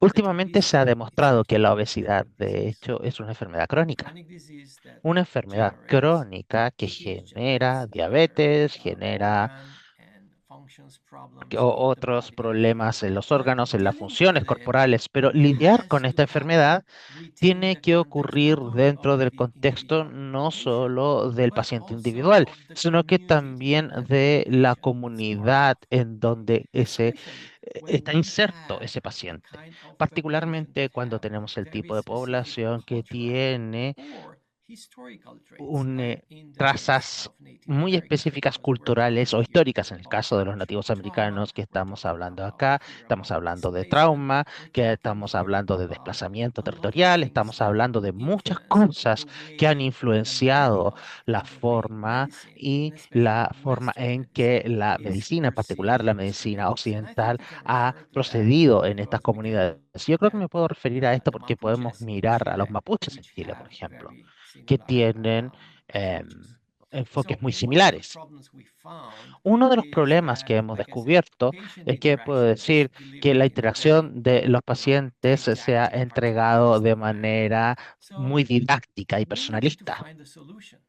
that Últimamente se ha obesity is demostrado que actually la a obesidad, chronic de disease, hecho, es una enfermedad a crónica. chronic disease that Una enfermedad generates crónica que genera degenerates other diabetes, genera organ and functions problems in the otros body. problemas en los But órganos, en las dealing with funciones it corporales, pero lidiar has con esta to happen enfermedad within tiene the que context ocurrir not only of dentro the del contexto individual no patient, solo del but paciente also individual, of the sino que community también that the de la patient is part comunidad of. en donde ese Especially when está we inserto have ese the paciente, kind of population that particularmente cuando have tenemos el very tipo de specific población que cultural tiene or historical traits, like in the case trazas of Native muy Americans, específicas because we're talking culturales o here históricas. En el about caso de los generational nativos trauma, americanos que we're estamos talking hablando about acá, here estamos about hablando de displacement, trauma, we're que talking estamos here hablando de about desplazamiento a lot of territorial, things estamos that hablando de muchas influence cosas the que han way the body influenciado of la and the way forma medicine, y and especially la forma Western en que medicine, la is medicina, en particular la perceived in medicina humans. And I think occidental, we can ha refer to that procedido en estas because we can comunidades. look Yo creo que at me puedo referir a esto the porque podemos Mapuches in mirar a los Chile, mapuches en which Chile, por have ejemplo, very que similar tienen em, approaches. enfoques So muy one of the similares. problems we found Uno de los is problemas that, que hemos like I said, descubierto patient es que puedo interaction is decir que la delivered in a very interacción de los pacientes se ha didactic, entregado de particularistic manner. manera So muy didáctica y we needed to personalista. find a solution.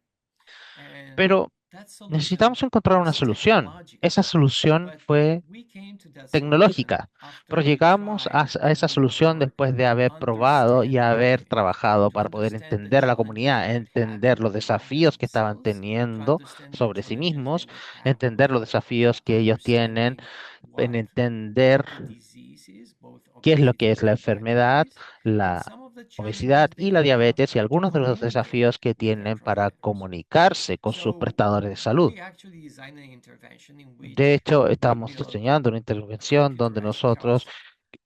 And Pero that solution necesitamos encontrar una was solución. technological. Esa solución But fue we came to that solution tecnológica, pero after we llegamos tried a esa to solución después de haber probado y understand the haber community, trabajado to para poder understand the entender a la challenges comunidad, they were entender having los about desafíos que estaban themselves, to teniendo understand the sobre sí challenges they mismos, were having entender los desafíos in que ellos tienen understanding en what entender the disease is, both qué es lo que obesity es la and enfermedad, diabetes, and la some of the obesidad challenges they y la have diabetes y to algunos de los communicate desafíos que with their tienen para providers. comunicarse con sus So prestadores de salud. we actually designed an intervention in De which hecho, we estamos built diseñando una intervención donde computerized nosotros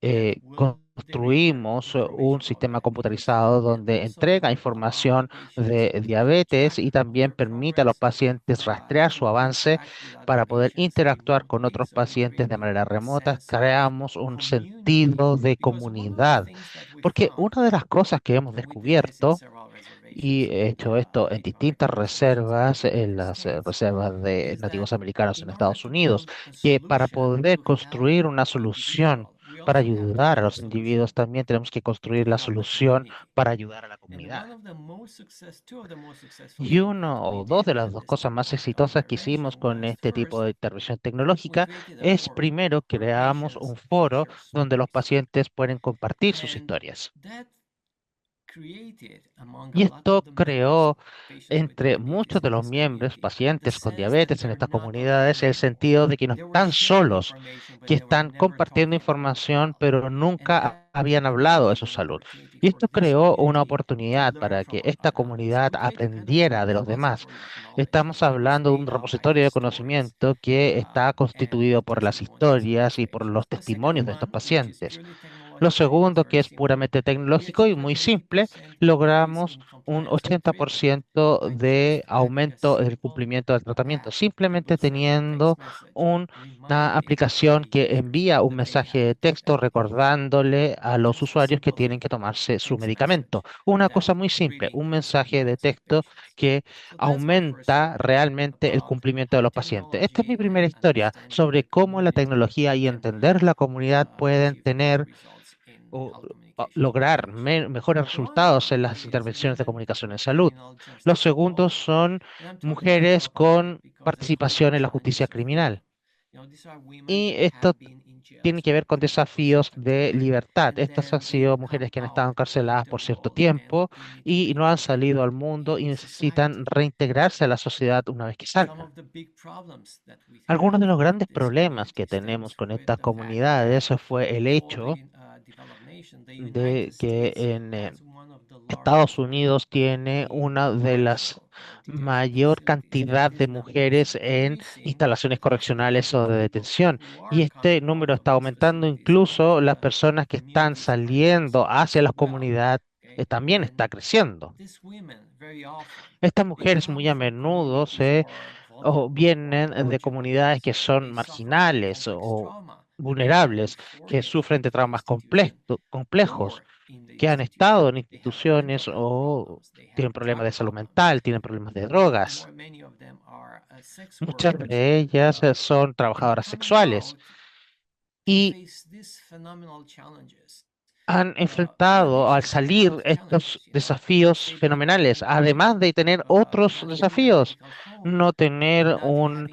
charts that will construimos un sistema computarizado donde entrega información de diabetes y también permite a los pacientes rastrear su avance para poder interactuar con otros pacientes de manera remota. Creamos un sentido de comunidad, porque una de las cosas que hemos descubierto, y he hecho esto en distintas reservas, en las reservas de nativos americanos en Estados Unidos, que para poder construir una solución para ayudar a los individuos, también tenemos que construir la solución para ayudar a la comunidad. Y uno o dos de las dos cosas más exitosas que hicimos con este tipo de intervención tecnológica es, primero, creamos un foro donde los pacientes pueden compartir sus historias. Y esto creó entre muchos de los miembros, pacientes con diabetes en estas comunidades, el sentido de que no están solos, que están compartiendo información, pero nunca habían hablado de su salud. Y esto creó una oportunidad para que esta comunidad aprendiera de los demás. Estamos hablando de un repositorio de conocimiento que está constituido por las historias y por los testimonios de estos pacientes. Lo segundo, que es puramente tecnológico y muy simple, logramos un 80% de aumento del cumplimiento del tratamiento, simplemente teniendo una aplicación que envía un mensaje de texto recordándole a los usuarios que tienen que tomarse su medicamento. Una cosa muy simple, un mensaje de texto que aumenta realmente el cumplimiento de los pacientes. Esta es mi primera historia sobre cómo la tecnología y entender la comunidad pueden tener o lograr mejores resultados en las intervenciones de comunicación en salud. Los segundos son mujeres con participación en la justicia criminal. Y esto tiene que ver con desafíos de libertad. Estas han sido mujeres que han estado encarceladas por cierto tiempo y no han salido al mundo y necesitan reintegrarse a la sociedad una vez que salgan. Algunos de los grandes problemas que tenemos con estas comunidades fue el hecho de que en Estados Unidos tiene una de las mayor cantidad de mujeres en instalaciones correccionales o de detención. Y este número está aumentando, incluso las personas que están saliendo hacia la comunidad también está creciendo. Estas mujeres muy a menudo o vienen de comunidades que son marginales o vulnerables, que sufren de traumas complejos, que han estado en instituciones o tienen problemas de salud mental, tienen problemas de drogas. Muchas de ellas son trabajadoras sexuales y han enfrentado al salir estos desafíos fenomenales, además de tener otros desafíos, no tener un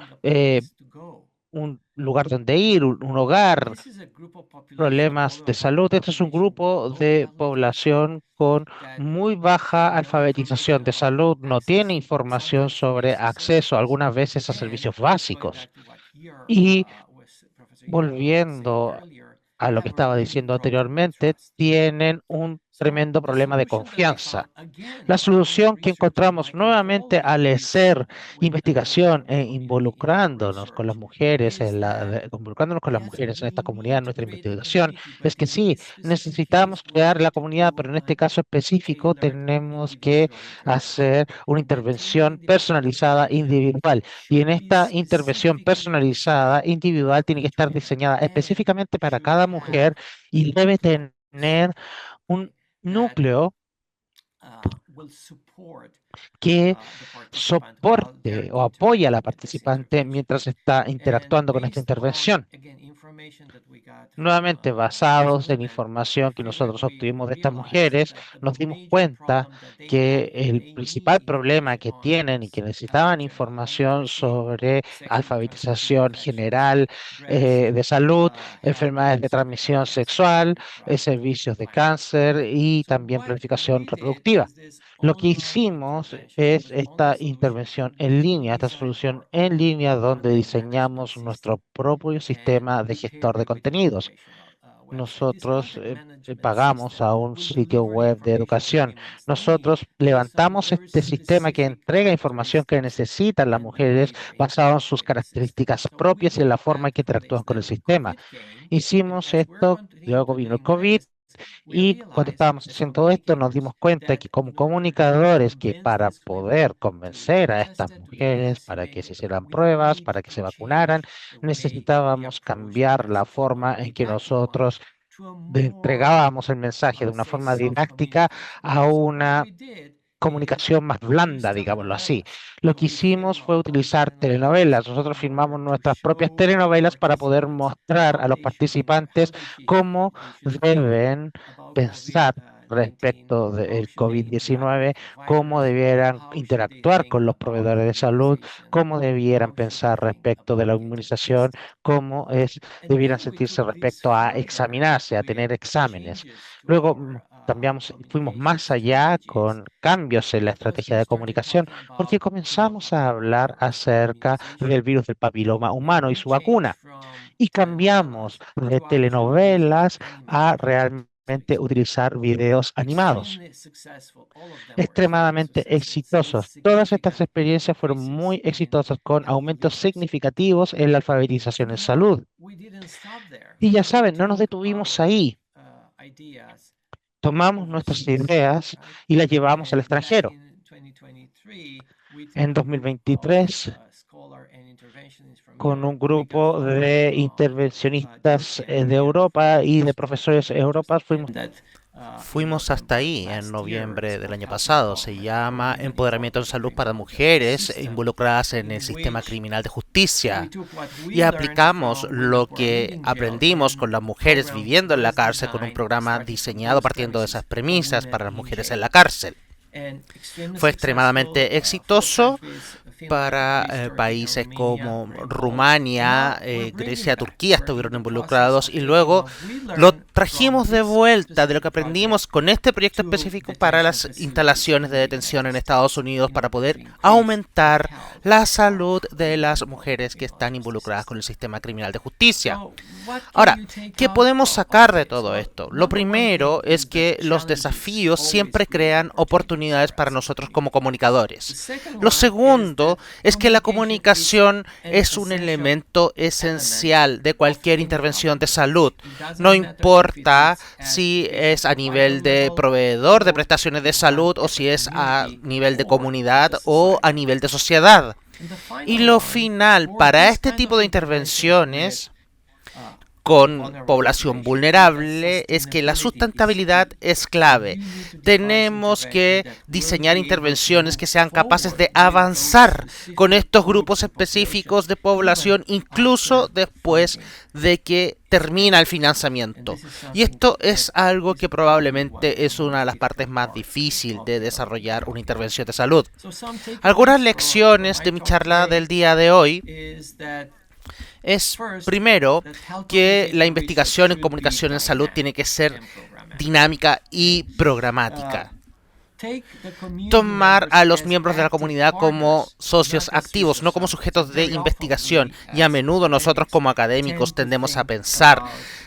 lugar donde ir, un hogar, problemas de salud. Este es un grupo de población con muy baja alfabetización de salud, no tiene información sobre acceso algunas veces a servicios básicos. Y volviendo a lo que estaba diciendo anteriormente, tienen un tremendo problema de confianza. La solución que encontramos nuevamente al hacer investigación e involucrándonos con las mujeres, involucrándonos con las mujeres en esta comunidad, en nuestra investigación, es que sí, necesitamos crear la comunidad, pero en este caso específico tenemos que hacer una intervención personalizada individual. Y en esta intervención personalizada individual tiene que estar diseñada específicamente para cada mujer y debe tener un núcleo que soporte o apoye a la participante mientras está interactuando con esta intervención. Nuevamente, basados en información que nosotros obtuvimos de estas mujeres, nos dimos cuenta que el principal problema que tienen y que necesitaban información sobre alfabetización general de salud, enfermedades de transmisión sexual, servicios de cáncer y también planificación reproductiva. Lo que hicimos es esta intervención en línea, esta solución en línea donde diseñamos nuestro propio sistema de gestor de contenidos. Nosotros pagamos a un sitio web de educación. Nosotros levantamos este sistema que entrega información que necesitan las mujeres basado en sus características propias y en la forma en que interactúan con el sistema. Hicimos esto, luego vino el COVID Y cuando estábamos haciendo esto, nos dimos cuenta que como comunicadores, que para poder convencer a estas mujeres para que se hicieran pruebas, para que se vacunaran, necesitábamos cambiar la forma en que nosotros entregábamos el mensaje de una forma didáctica a una comunicación más blanda, digámoslo así. Lo que hicimos fue utilizar telenovelas. Nosotros filmamos nuestras propias telenovelas para poder mostrar a los participantes cómo deben pensar respecto del COVID-19, cómo debieran interactuar con los proveedores de salud, cómo debieran pensar respecto de la inmunización, debieran sentirse respecto a examinarse, a tener exámenes. Luego fuimos más allá con cambios en la estrategia de comunicación, porque comenzamos a hablar acerca del virus del papiloma humano y su vacuna, y cambiamos de telenovelas a realmente utilizar videos animados, extremadamente exitosos. Todas estas experiencias fueron muy exitosas con aumentos significativos en la alfabetización en salud. Y ya saben, no nos detuvimos ahí. Tomamos nuestras ideas y las llevamos al extranjero. En 2023, con un grupo de intervencionistas de Europa y de profesores de Europa, fuimos hasta ahí en noviembre del año pasado. Se llama Empoderamiento en Salud para Mujeres involucradas en el sistema criminal de justicia. Y aplicamos lo que aprendimos con las mujeres viviendo en la cárcel con un programa diseñado partiendo de esas premisas para las mujeres en la cárcel. Fue extremadamente exitoso para países como Rumania, Grecia, Turquía estuvieron involucrados, y luego lo trajimos de vuelta de lo que aprendimos con este proyecto específico para las instalaciones de detención en Estados Unidos para poder aumentar la salud de las mujeres que están involucradas con el sistema criminal de justicia. Ahora, ¿qué podemos sacar de todo esto? Lo primero es que los desafíos siempre crean oportunidades para nosotros como comunicadores. Lo segundo es que la comunicación es un elemento esencial de cualquier intervención de salud. No importa si es a nivel de proveedor de prestaciones de salud o si es a nivel de comunidad o a nivel de sociedad. Y lo final, para este tipo de intervenciones con población vulnerable, es que la sustentabilidad es clave. Tenemos que diseñar intervenciones que sean capaces de avanzar con estos grupos específicos de población, incluso después de que termina el financiamiento. Y esto es algo que probablemente es una de las partes más difíciles de desarrollar una intervención de salud. Algunas lecciones de mi charla del día de hoy es, primero, que la investigación en comunicación en salud tiene que ser dinámica y programática. Tomar a los miembros de la comunidad como socios activos, no como sujetos de investigación. Y a menudo nosotros como académicos tendemos a pensar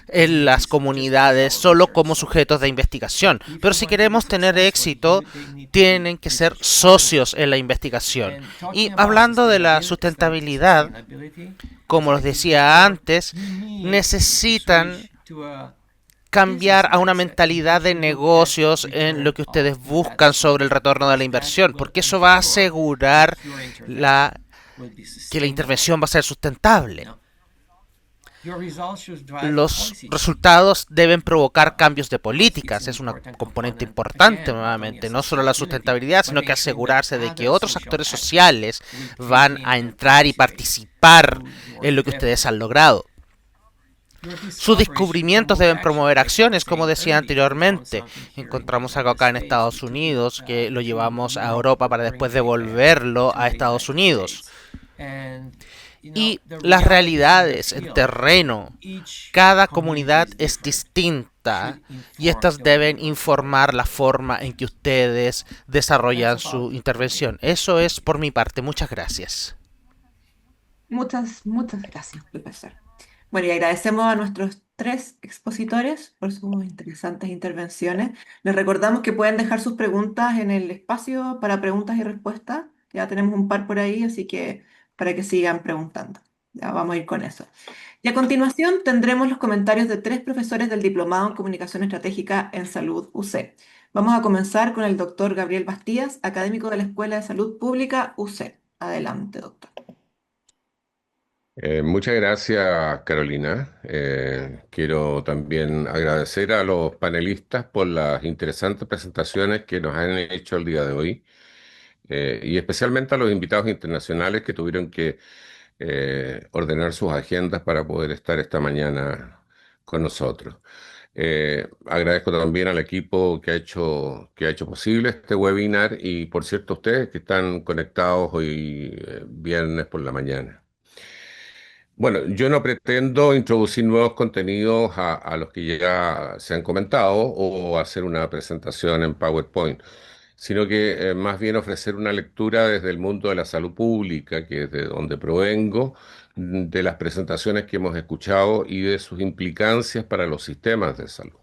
en las comunidades solo como sujetos de investigación. Pero si queremos tener éxito, tienen que ser socios en la investigación. Y hablando de la sustentabilidad, como les decía antes, necesitan cambiar a una mentalidad de negocios en lo que ustedes buscan sobre el retorno de la inversión, porque eso va a asegurar que la intervención va a ser sustentable. Los resultados deben provocar cambios de políticas, es una componente importante nuevamente, no solo la sustentabilidad, sino que asegurarse de que otros actores sociales van a entrar y participar en lo que ustedes han logrado. Sus descubrimientos deben promover acciones, como decía anteriormente. Encontramos algo acá en Estados Unidos que lo llevamos a Europa para después devolverlo a Estados Unidos. Y las realidades en terreno, cada comunidad es distinta y estas deben informar la forma en que ustedes desarrollan su intervención. Eso es por mi parte. Muchas gracias. Muchas gracias, profesor. Bueno, y agradecemos a nuestros 3 expositores por sus interesantes intervenciones. Les recordamos que pueden dejar sus preguntas en el espacio para preguntas y respuestas. Ya tenemos un par por ahí, así que para que sigan preguntando. Ya vamos a ir con eso. Y a continuación tendremos los comentarios de 3 profesores del Diplomado en Comunicación Estratégica en Salud UC. Vamos a comenzar con el doctor Gabriel Bastías, académico de la Escuela de Salud Pública UC. Adelante, doctor. Muchas gracias, Carolina. Quiero también agradecer a los panelistas por las interesantes presentaciones que nos han hecho el día de hoy, y especialmente a los invitados internacionales que tuvieron que ordenar sus agendas para poder estar esta mañana con nosotros. Agradezco también al equipo que ha hecho posible este webinar y, por cierto, a ustedes que están conectados hoy viernes por la mañana. Bueno, yo no pretendo introducir nuevos contenidos a los que ya se han comentado o hacer una presentación en PowerPoint, sino que más bien ofrecer una lectura desde el mundo de la salud pública, que es de donde provengo, de las presentaciones que hemos escuchado y de sus implicancias para los sistemas de salud.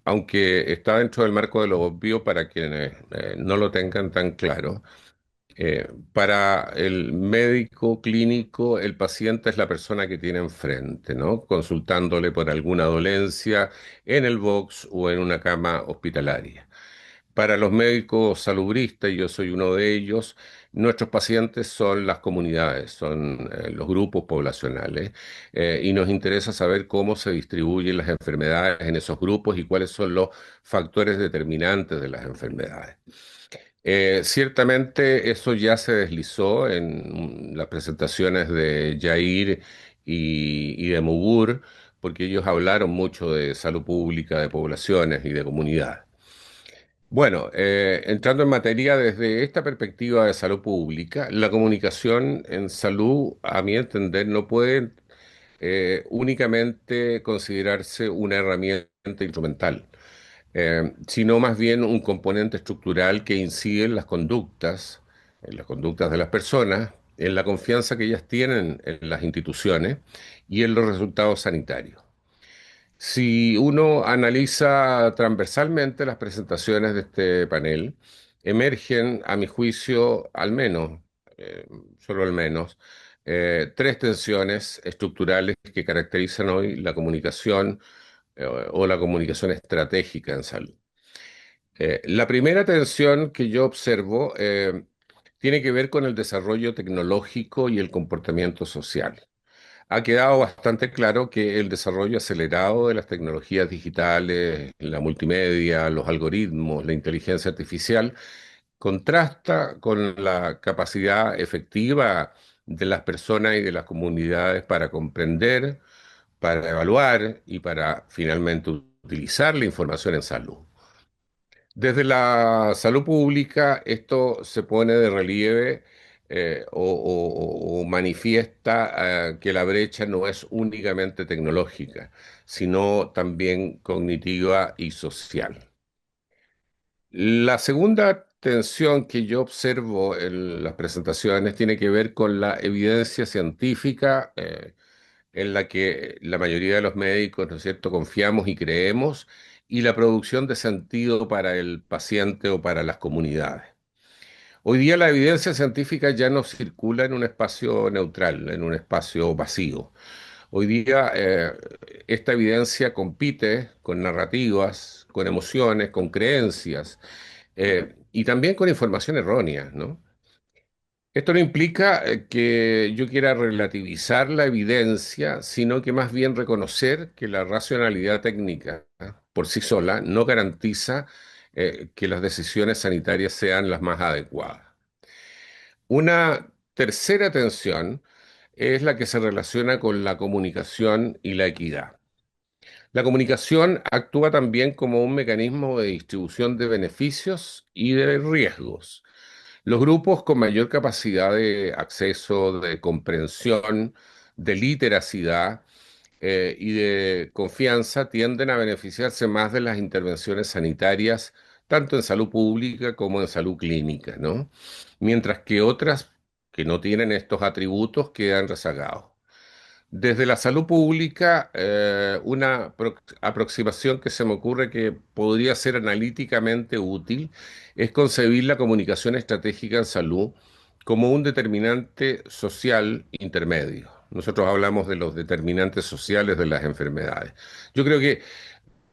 Aunque está dentro del marco de lo obvio para quienes no lo tengan tan claro. Para el médico clínico, el paciente es la persona que tiene enfrente, ¿no? Consultándole por alguna dolencia en el box o en una cama hospitalaria. Para los médicos salubristas, y yo soy uno de ellos, nuestros pacientes son las comunidades, son los grupos poblacionales, y nos interesa saber cómo se distribuyen las enfermedades en esos grupos y cuáles son los factores determinantes de las enfermedades. Ciertamente eso ya se deslizó en las presentaciones de Jair y de Mugur, porque ellos hablaron mucho de salud pública, de poblaciones y de comunidad. Bueno, entrando en materia desde esta perspectiva de salud pública, la comunicación en salud, a mi entender, no puede únicamente considerarse una herramienta instrumental, sino más bien un componente estructural que incide en las conductas de las personas, en la confianza que ellas tienen en las instituciones y en los resultados sanitarios. Si uno analiza transversalmente las presentaciones de este panel, emergen, a mi juicio, al menos, eh, solo al menos, 3 tensiones estructurales que caracterizan hoy la comunicación o la comunicación estratégica en salud. La primera tensión que yo observo tiene que ver con el desarrollo tecnológico y el comportamiento social. Ha quedado bastante claro que el desarrollo acelerado de las tecnologías digitales, la multimedia, los algoritmos, la inteligencia artificial, contrasta con la capacidad efectiva de las personas y de las comunidades para comprender, para evaluar y para finalmente utilizar la información en salud. Desde la salud pública, esto se pone de relieve o manifiesta que la brecha no es únicamente tecnológica, sino también cognitiva y social. La segunda tensión que yo observo en las presentaciones tiene que ver con la evidencia científica, en la que la mayoría de los médicos, ¿no es cierto?, confiamos y creemos, y la producción de sentido para el paciente o para las comunidades. Hoy día la evidencia científica ya no circula en un espacio neutral, en un espacio vacío. Hoy día esta evidencia compite con narrativas, con emociones, con creencias, y también con información errónea, ¿no? Esto no implica que yo quiera relativizar la evidencia, sino que más bien reconocer que la racionalidad técnica, por sí sola, no garantiza que las decisiones sanitarias sean las más adecuadas. Una tercera tensión es la que se relaciona con la comunicación y la equidad. La comunicación actúa también como un mecanismo de distribución de beneficios y de riesgos. Los grupos con mayor capacidad de acceso, de comprensión, de literacidad y de confianza tienden a beneficiarse más de las intervenciones sanitarias, tanto en salud pública como en salud clínica, ¿no? Mientras que otras que no tienen estos atributos quedan rezagados. Desde la salud pública, una aproximación que se me ocurre que podría ser analíticamente útil es concebir la comunicación estratégica en salud como un determinante social intermedio. Nosotros hablamos de los determinantes sociales de las enfermedades. Yo creo que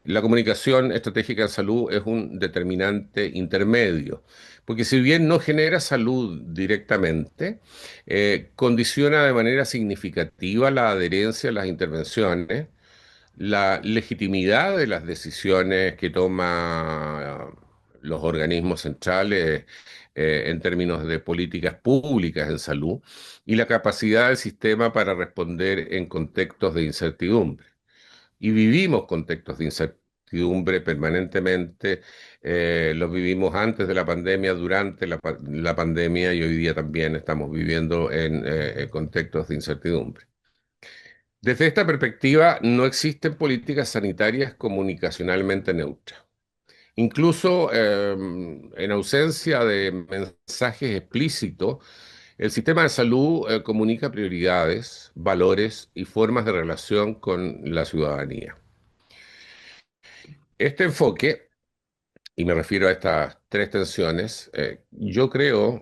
la comunicación estratégica en salud es un determinante intermedio, porque si bien no genera salud directamente, condiciona de manera significativa la adherencia a las intervenciones, la legitimidad de las decisiones que toma los organismos centrales en términos de políticas públicas en salud y la capacidad del sistema para responder en contextos de incertidumbre. Y vivimos contextos de incertidumbre permanentemente, los vivimos antes de la pandemia, durante la pandemia y hoy día también estamos viviendo en contextos de incertidumbre. Desde esta perspectiva, no existen políticas sanitarias comunicacionalmente neutras. Incluso en ausencia de mensajes explícitos, el sistema de salud comunica prioridades, valores y formas de relación con la ciudadanía. Este enfoque, y me refiero a estas tres tensiones, yo creo,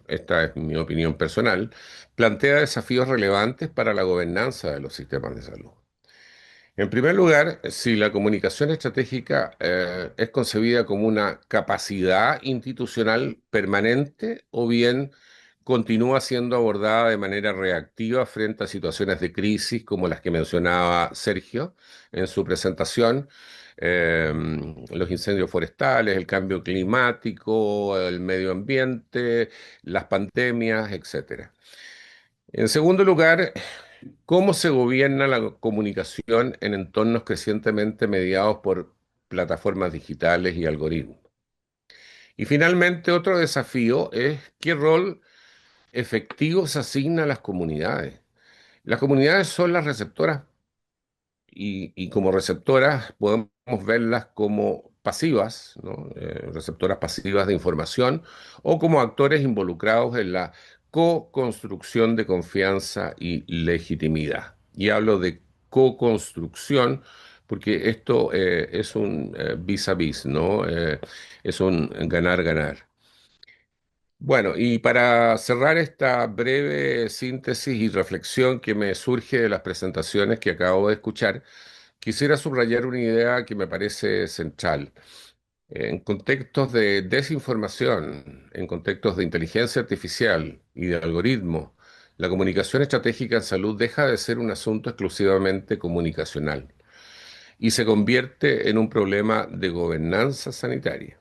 esta es mi opinión personal, plantea desafíos relevantes para la gobernanza de los sistemas de salud. En primer lugar, si la comunicación estratégica es concebida como una capacidad institucional permanente o bien continúa siendo abordada de manera reactiva frente a situaciones de crisis como las que mencionaba Sergio en su presentación, eh, los incendios forestales, el cambio climático, el medio ambiente, las pandemias, etcétera. En segundo lugar, ¿cómo se gobierna la comunicación en entornos crecientemente mediados por plataformas digitales y algoritmos? Y finalmente, otro desafío es qué rol efectivo se asigna a las comunidades. Las comunidades son las receptoras y como receptoras podemos verlas como pasivas, ¿no? Receptoras pasivas de información o como actores involucrados en la co-construcción de confianza y legitimidad. Y hablo de co-construcción porque esto es un vis a vis, ¿no? Es un ganar-ganar. Bueno, y para cerrar esta breve síntesis y reflexión que me surge de las presentaciones que acabo de escuchar, quisiera subrayar una idea que me parece central. En contextos de desinformación, en contextos de inteligencia artificial y de algoritmos, la comunicación estratégica en salud deja de ser un asunto exclusivamente comunicacional y se convierte en un problema de gobernanza sanitaria.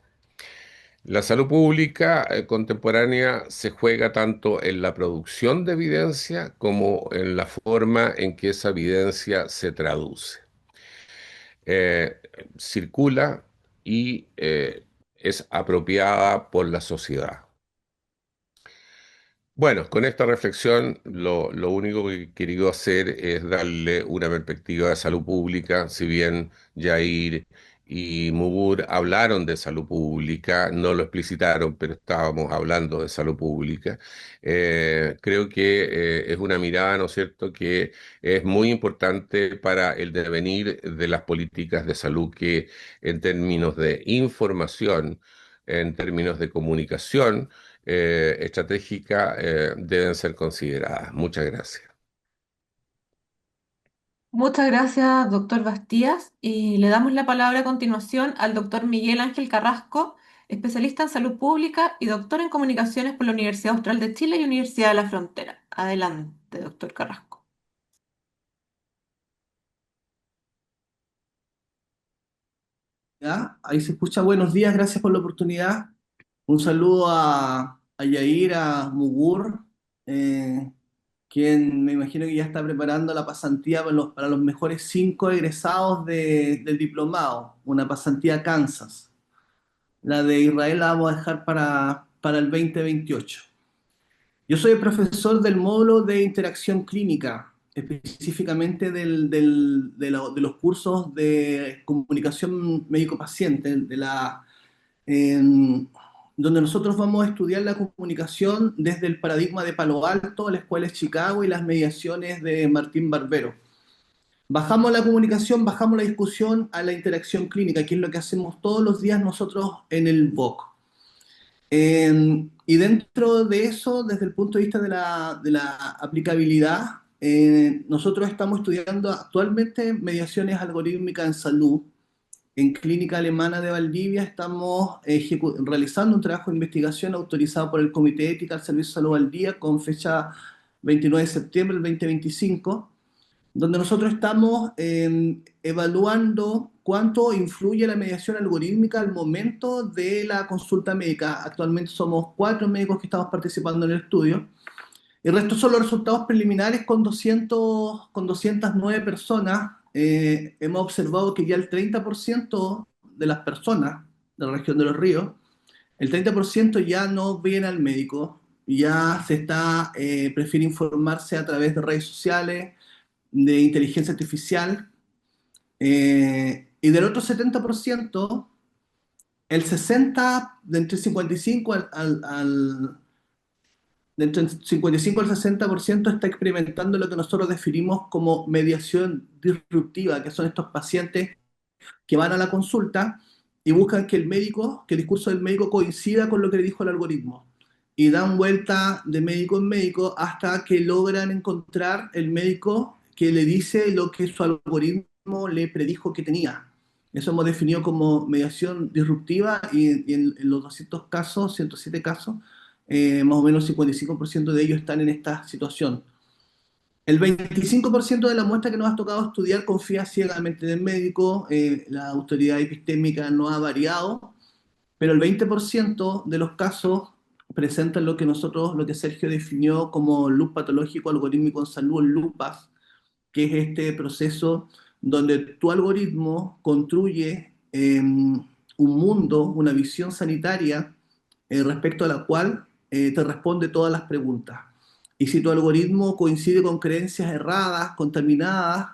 La salud pública contemporánea se juega tanto en la producción de evidencia como en la forma en que esa evidencia se traduce. eh, Circula y es apropiada por la sociedad. Bueno, con esta reflexión lo único que he querido hacer es darle una perspectiva de salud pública, si bien Jair y Mugur hablaron de salud pública, no lo explicitaron, pero estábamos hablando de salud pública. Creo que es una mirada, ¿no es cierto?, que es muy importante para el devenir de las políticas de salud que en términos de información, en términos de comunicación, estratégica deben ser consideradas. Muchas gracias. Muchas gracias, doctor Bastías. Y le damos la palabra a continuación al doctor Miguel Ángel Carrasco, especialista en salud pública y doctor en comunicaciones por la Universidad Austral de Chile y Universidad de la Frontera. Adelante, doctor Carrasco. ¿Ya? Ahí se escucha. Buenos días, gracias por la oportunidad. Un saludo a Yair, a Mugur, eh, quien me imagino que ya está preparando la pasantía para los mejores 5 egresados del diplomado, una pasantía a Kansas. La de Israel la vamos a dejar para el 2028. Yo soy el profesor del módulo de interacción clínica, específicamente de los cursos de comunicación médico-paciente, donde nosotros vamos a estudiar la comunicación desde el paradigma de Palo Alto, la Escuela de Chicago y las mediaciones de Martín Barbero. Bajamos la comunicación, bajamos la discusión a la interacción clínica, que es lo que hacemos todos los días nosotros en el VOC. Y dentro de eso, desde el punto de vista de la aplicabilidad, nosotros estamos estudiando actualmente mediaciones algorítmicas en salud. En Clínica Alemana de Valdivia estamos realizando un trabajo de investigación autorizado por el Comité de Ética del Servicio de Salud al Día con fecha 29 de septiembre del 2025, donde nosotros estamos evaluando cuánto influye la mediación algorítmica al momento de la consulta médica. Actualmente somos 4 médicos que estamos participando en el estudio. El resto son los resultados preliminares con 209 personas. Hemos observado que ya el 30% de las personas de la región de Los Ríos, el 30% ya no viene al médico, ya prefiere informarse a través de redes sociales, de inteligencia artificial, y del otro 70%, el 60%, de entre 55 de entre el 55 al 60% está experimentando lo que nosotros definimos como mediación disruptiva, que son estos pacientes que van a la consulta y buscan que que el discurso del médico coincida con lo que le dijo el algoritmo. Y dan vuelta de médico en médico hasta que logran encontrar el médico que le dice lo que su algoritmo le predijo que tenía. Eso hemos definido como mediación disruptiva y en los 200 casos, 107 casos, más o menos el 55% de ellos están en esta situación. El 25% de la muestra que nos ha tocado estudiar confía ciegamente en el médico, la autoridad epistémica no ha variado, pero el 20% de los casos presentan lo que Sergio definió como loop patológico algorítmico en salud, el LUPAS, que es este proceso donde tu algoritmo construye un mundo, una visión sanitaria respecto a la cual te responde todas las preguntas. Y si tu algoritmo coincide con creencias erradas, contaminadas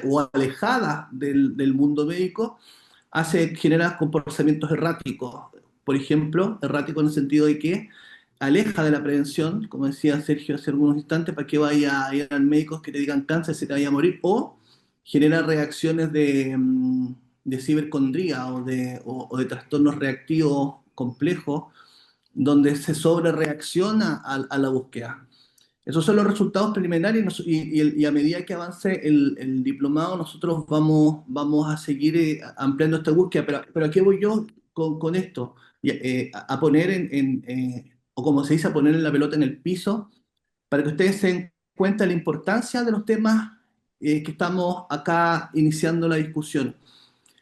o alejadas del mundo médico, genera comportamientos erráticos. Por ejemplo, errático en el sentido de que aleja de la prevención, como decía Sergio hace algunos instantes, para que vaya a ir al médico que te digan cáncer, se te vaya a morir, o genera reacciones de cibercondría o de trastornos reactivos complejos, donde se sobre reacciona a la búsqueda. Esos son los resultados preliminares y a medida que avance el diplomado nosotros vamos a seguir ampliando esta búsqueda. Pero ¿a qué voy yo con esto? A poner o como se dice, a poner la pelota en el piso para que ustedes se den cuenta de la importancia de los temas que estamos acá iniciando la discusión.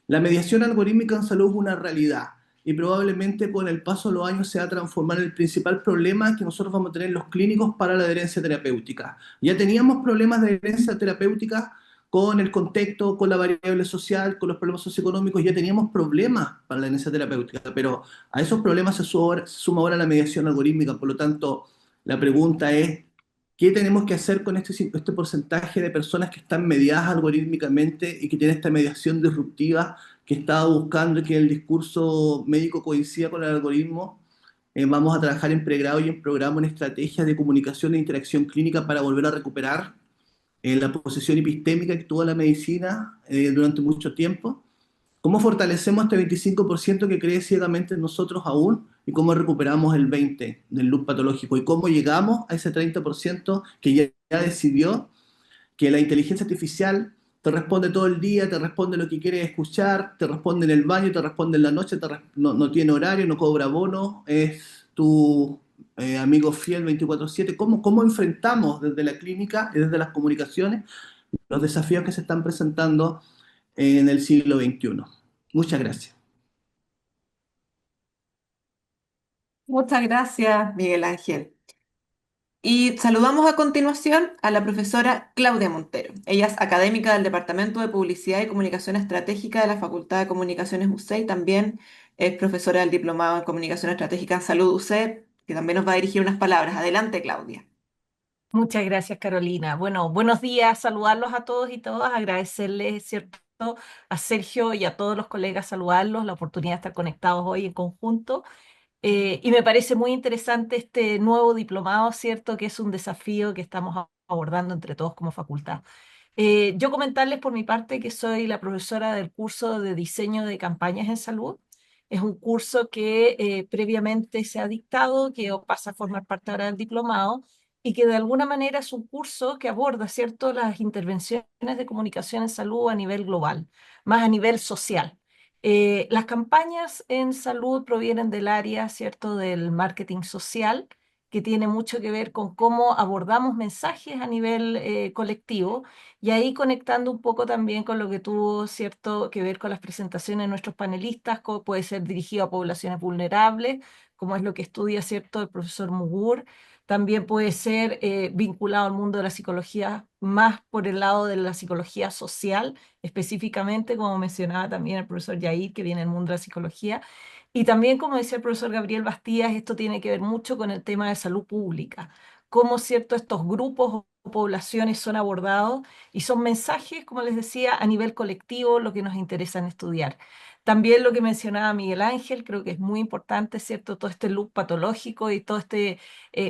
La mediación algorítmica en salud es una realidad y probablemente con el paso de los años se va a transformar en el principal problema que nosotros vamos a tener los clínicos para la adherencia terapéutica. Ya teníamos problemas de adherencia terapéutica con el contexto, con la variable social, con los problemas socioeconómicos, ya teníamos problemas para la adherencia terapéutica, pero a esos problemas se suma ahora la mediación algorítmica. Por lo tanto, la pregunta es, ¿qué tenemos que hacer con este porcentaje de personas que están mediadas algorítmicamente y que tienen esta mediación disruptiva, que está buscando que el discurso médico coincida con el algoritmo? Vamos a trabajar en pregrado y en programa en estrategias de comunicación e interacción clínica para volver a recuperar la posición epistémica que tuvo la medicina durante mucho tiempo. ¿Cómo fortalecemos este 25% que cree ciegamente en nosotros aún? ¿Y cómo recuperamos el 20% del loop patológico? ¿Y cómo llegamos a ese 30% que ya decidió que la inteligencia artificial te responde todo el día, te responde lo que quieres escuchar, te responde en el baño, te responde en la noche, no tiene horario, no cobra bono, es tu amigo fiel 24/7? ¿Cómo enfrentamos desde la clínica y desde las comunicaciones los desafíos que se están presentando en el siglo XXI? Muchas gracias. Muchas gracias, Miguel Ángel. Y saludamos a continuación a la profesora Claudia Montero. Ella es académica del Departamento de Publicidad y Comunicación Estratégica de la Facultad de Comunicaciones UCE y también es profesora del Diplomado en Comunicación Estratégica en Salud UCE, que también nos va a dirigir unas palabras. Adelante, Claudia. Muchas gracias, Carolina. Bueno, buenos días, saludarlos a todos y todas, agradecerles, ¿cierto?, a Sergio y a todos los colegas, saludarlos, la oportunidad de estar conectados hoy en conjunto. Y me parece muy interesante este nuevo diplomado, ¿cierto?, que es un desafío que estamos abordando entre todos como facultad. Yo comentarles por mi parte que soy la profesora del curso de diseño de campañas en salud Es un curso que previamente se ha dictado, que pasa a formar parte ahora del diplomado, y que de alguna manera es un curso que aborda, ¿cierto?, las intervenciones de comunicación en salud a nivel global, más a nivel social. Las campañas en salud provienen del área, ¿cierto?, del marketing social, que tiene mucho que ver con cómo abordamos mensajes a nivel colectivo, y ahí conectando un poco también con lo que tuvo, ¿cierto?, que ver con las presentaciones de nuestros panelistas, cómo puede ser dirigido a poblaciones vulnerables, como es lo que estudia, ¿cierto?, el profesor Mugur. También puede ser vinculado al mundo de la psicología, más por el lado de la psicología social, específicamente, como mencionaba también el profesor Yair, que viene del mundo de la psicología. Y también, como decía el profesor Gabriel Bastías, esto tiene que ver mucho con el tema de salud pública, cómo, cierto, estos grupos o poblaciones son abordados y son mensajes, como les decía, a nivel colectivo, lo que nos interesa en estudiar. También lo que mencionaba Miguel Ángel, creo que es muy importante, ¿cierto? Todo este loop patológico y todo este,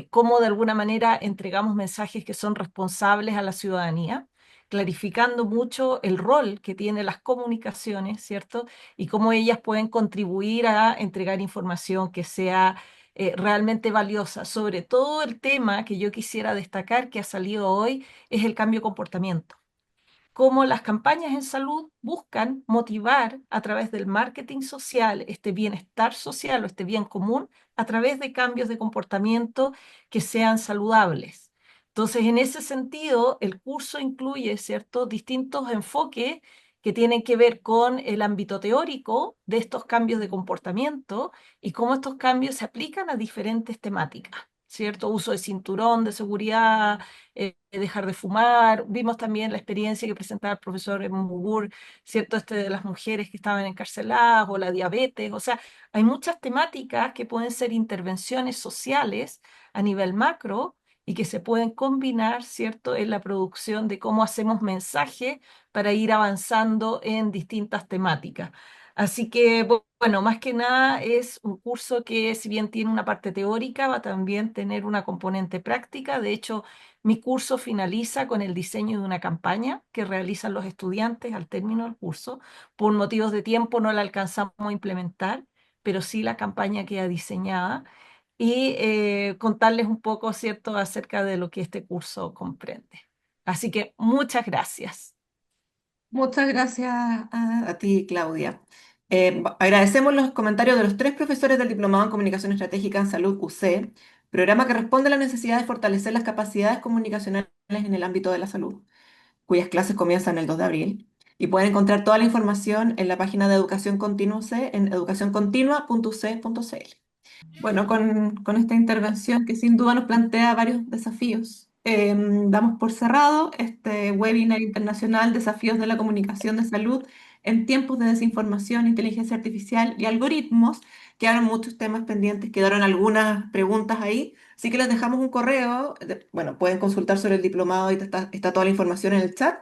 cómo de alguna manera entregamos mensajes que son responsables a la ciudadanía, clarificando mucho el rol que tienen las comunicaciones, ¿cierto? Y cómo ellas pueden contribuir a entregar información que sea realmente valiosa. Sobre todo el tema que yo quisiera destacar que ha salido hoy es el cambio de comportamiento, cómo las campañas en salud buscan motivar a través del marketing social este bienestar social o este bien común a través de cambios de comportamiento que sean saludables. Entonces, en ese sentido, el curso incluye, ¿cierto?, distintos enfoques que tienen que ver con el ámbito teórico de estos cambios de comportamiento y cómo estos cambios se aplican a diferentes temáticas, ¿cierto? Uso de cinturón de seguridad, dejar de fumar. Vimos también la experiencia que presentaba el profesor Mugur, ¿cierto? De las mujeres que estaban encarceladas o la diabetes. O sea, hay muchas temáticas que pueden ser intervenciones sociales a nivel macro y que se pueden combinar, ¿cierto?, en la producción de cómo hacemos mensaje para ir avanzando en distintas temáticas. Así que, bueno, más que nada es un curso que, si bien tiene una parte teórica, va a también tener una componente práctica. De hecho, mi curso finaliza con el diseño de una campaña que realizan los estudiantes al término del curso. Por motivos de tiempo no la alcanzamos a implementar, pero sí la campaña queda diseñada y contarles un poco, ¿cierto?, acerca de lo que este curso comprende. Así que muchas gracias. Muchas gracias a ti, Claudia. Agradecemos los comentarios de los tres profesores del Diplomado en Comunicación Estratégica en Salud UC, programa que responde a la necesidad de fortalecer las capacidades comunicacionales en el ámbito de la salud, cuyas clases comienzan el 2 de abril. Y pueden encontrar toda la información en la página de Educación Continua UC en educacioncontinua.uc.cl. Bueno, con esta intervención que sin duda nos plantea varios desafíos, damos por cerrado este webinar internacional Desafíos de la comunicación de salud en tiempos de desinformación, inteligencia artificial y algoritmos. Quedaron muchos temas pendientes, quedaron algunas preguntas ahí, así que les dejamos un correo. Bueno, pueden consultar sobre el diplomado y está toda la información en el chat,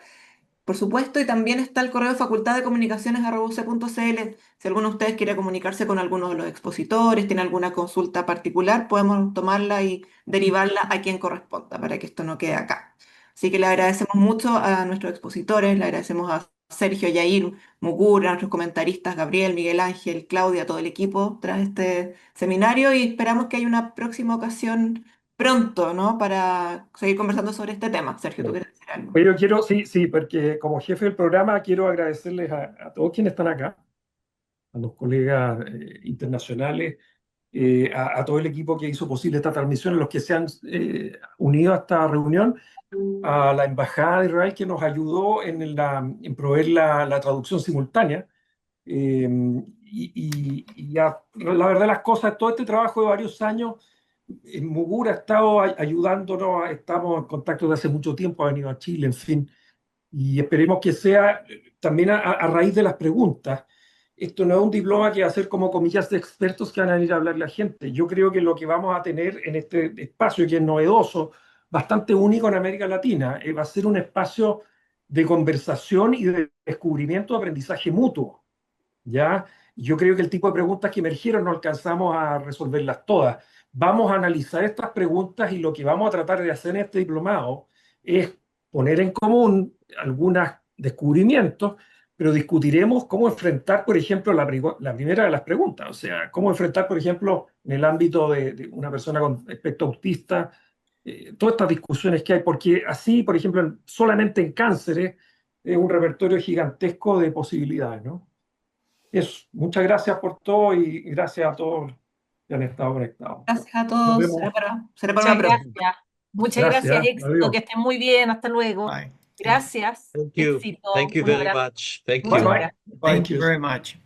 por supuesto, y también está el correo facultaddecomunicaciones@uc.cl. Si alguno de ustedes quiere comunicarse con alguno de los expositores, tiene alguna consulta particular, podemos tomarla y derivarla a quien corresponda para que esto no quede acá. Así que le agradecemos mucho a nuestros expositores, le agradecemos a Sergio, Yair, Mugur, a nuestros comentaristas, Gabriel, Miguel Ángel, Claudia, todo el equipo tras este seminario, y esperamos que haya una próxima ocasión pronto, ¿no? Para seguir conversando sobre este tema. Sergio, ¿tú quieres decir algo? Pues yo quiero, sí, porque como jefe del programa quiero agradecerles a todos quienes están acá, a los colegas internacionales, a todo el equipo que hizo posible esta transmisión, a los que se han unido a esta reunión, a la Embajada de Israel que nos ayudó en proveer la traducción simultánea. La verdad de las cosas, todo este trabajo de varios años, Mugur ha estado ayudándonos, estamos en contacto desde hace mucho tiempo, ha venido a Chile, en fin, y esperemos que sea también a raíz de las preguntas. Esto no es un diploma que va a ser como comillas de expertos que van a venir a hablarle a la gente. Yo creo que lo que vamos a tener en este espacio, que es novedoso, bastante único en América Latina, va a ser un espacio de conversación y de descubrimiento, de aprendizaje mutuo. ¿Ya? Yo creo que el tipo de preguntas que emergieron no alcanzamos a resolverlas todas. Vamos a analizar estas preguntas y lo que vamos a tratar de hacer en este diplomado es poner en común algunos descubrimientos, pero discutiremos cómo enfrentar, por ejemplo, la primera de las preguntas, o sea, cómo enfrentar, por ejemplo, en el ámbito de una persona con espectro autista, todas estas discusiones que hay, porque así, por ejemplo, solamente en cánceres es un repertorio gigantesco de posibilidades, ¿no? Eso. Muchas gracias por todo y gracias a todos que han estado conectados. Gracias a Nos todos. vemos. Será para una Muchas próxima. gracias. Muchas gracias, Gracias. éxito, Adiós. que estén muy bien, hasta luego. Bye. Gracias, Thank you. éxito, Thank you un very abrazo. much. Thank Bye you. bye. Gracias. Bye. Thank you very much.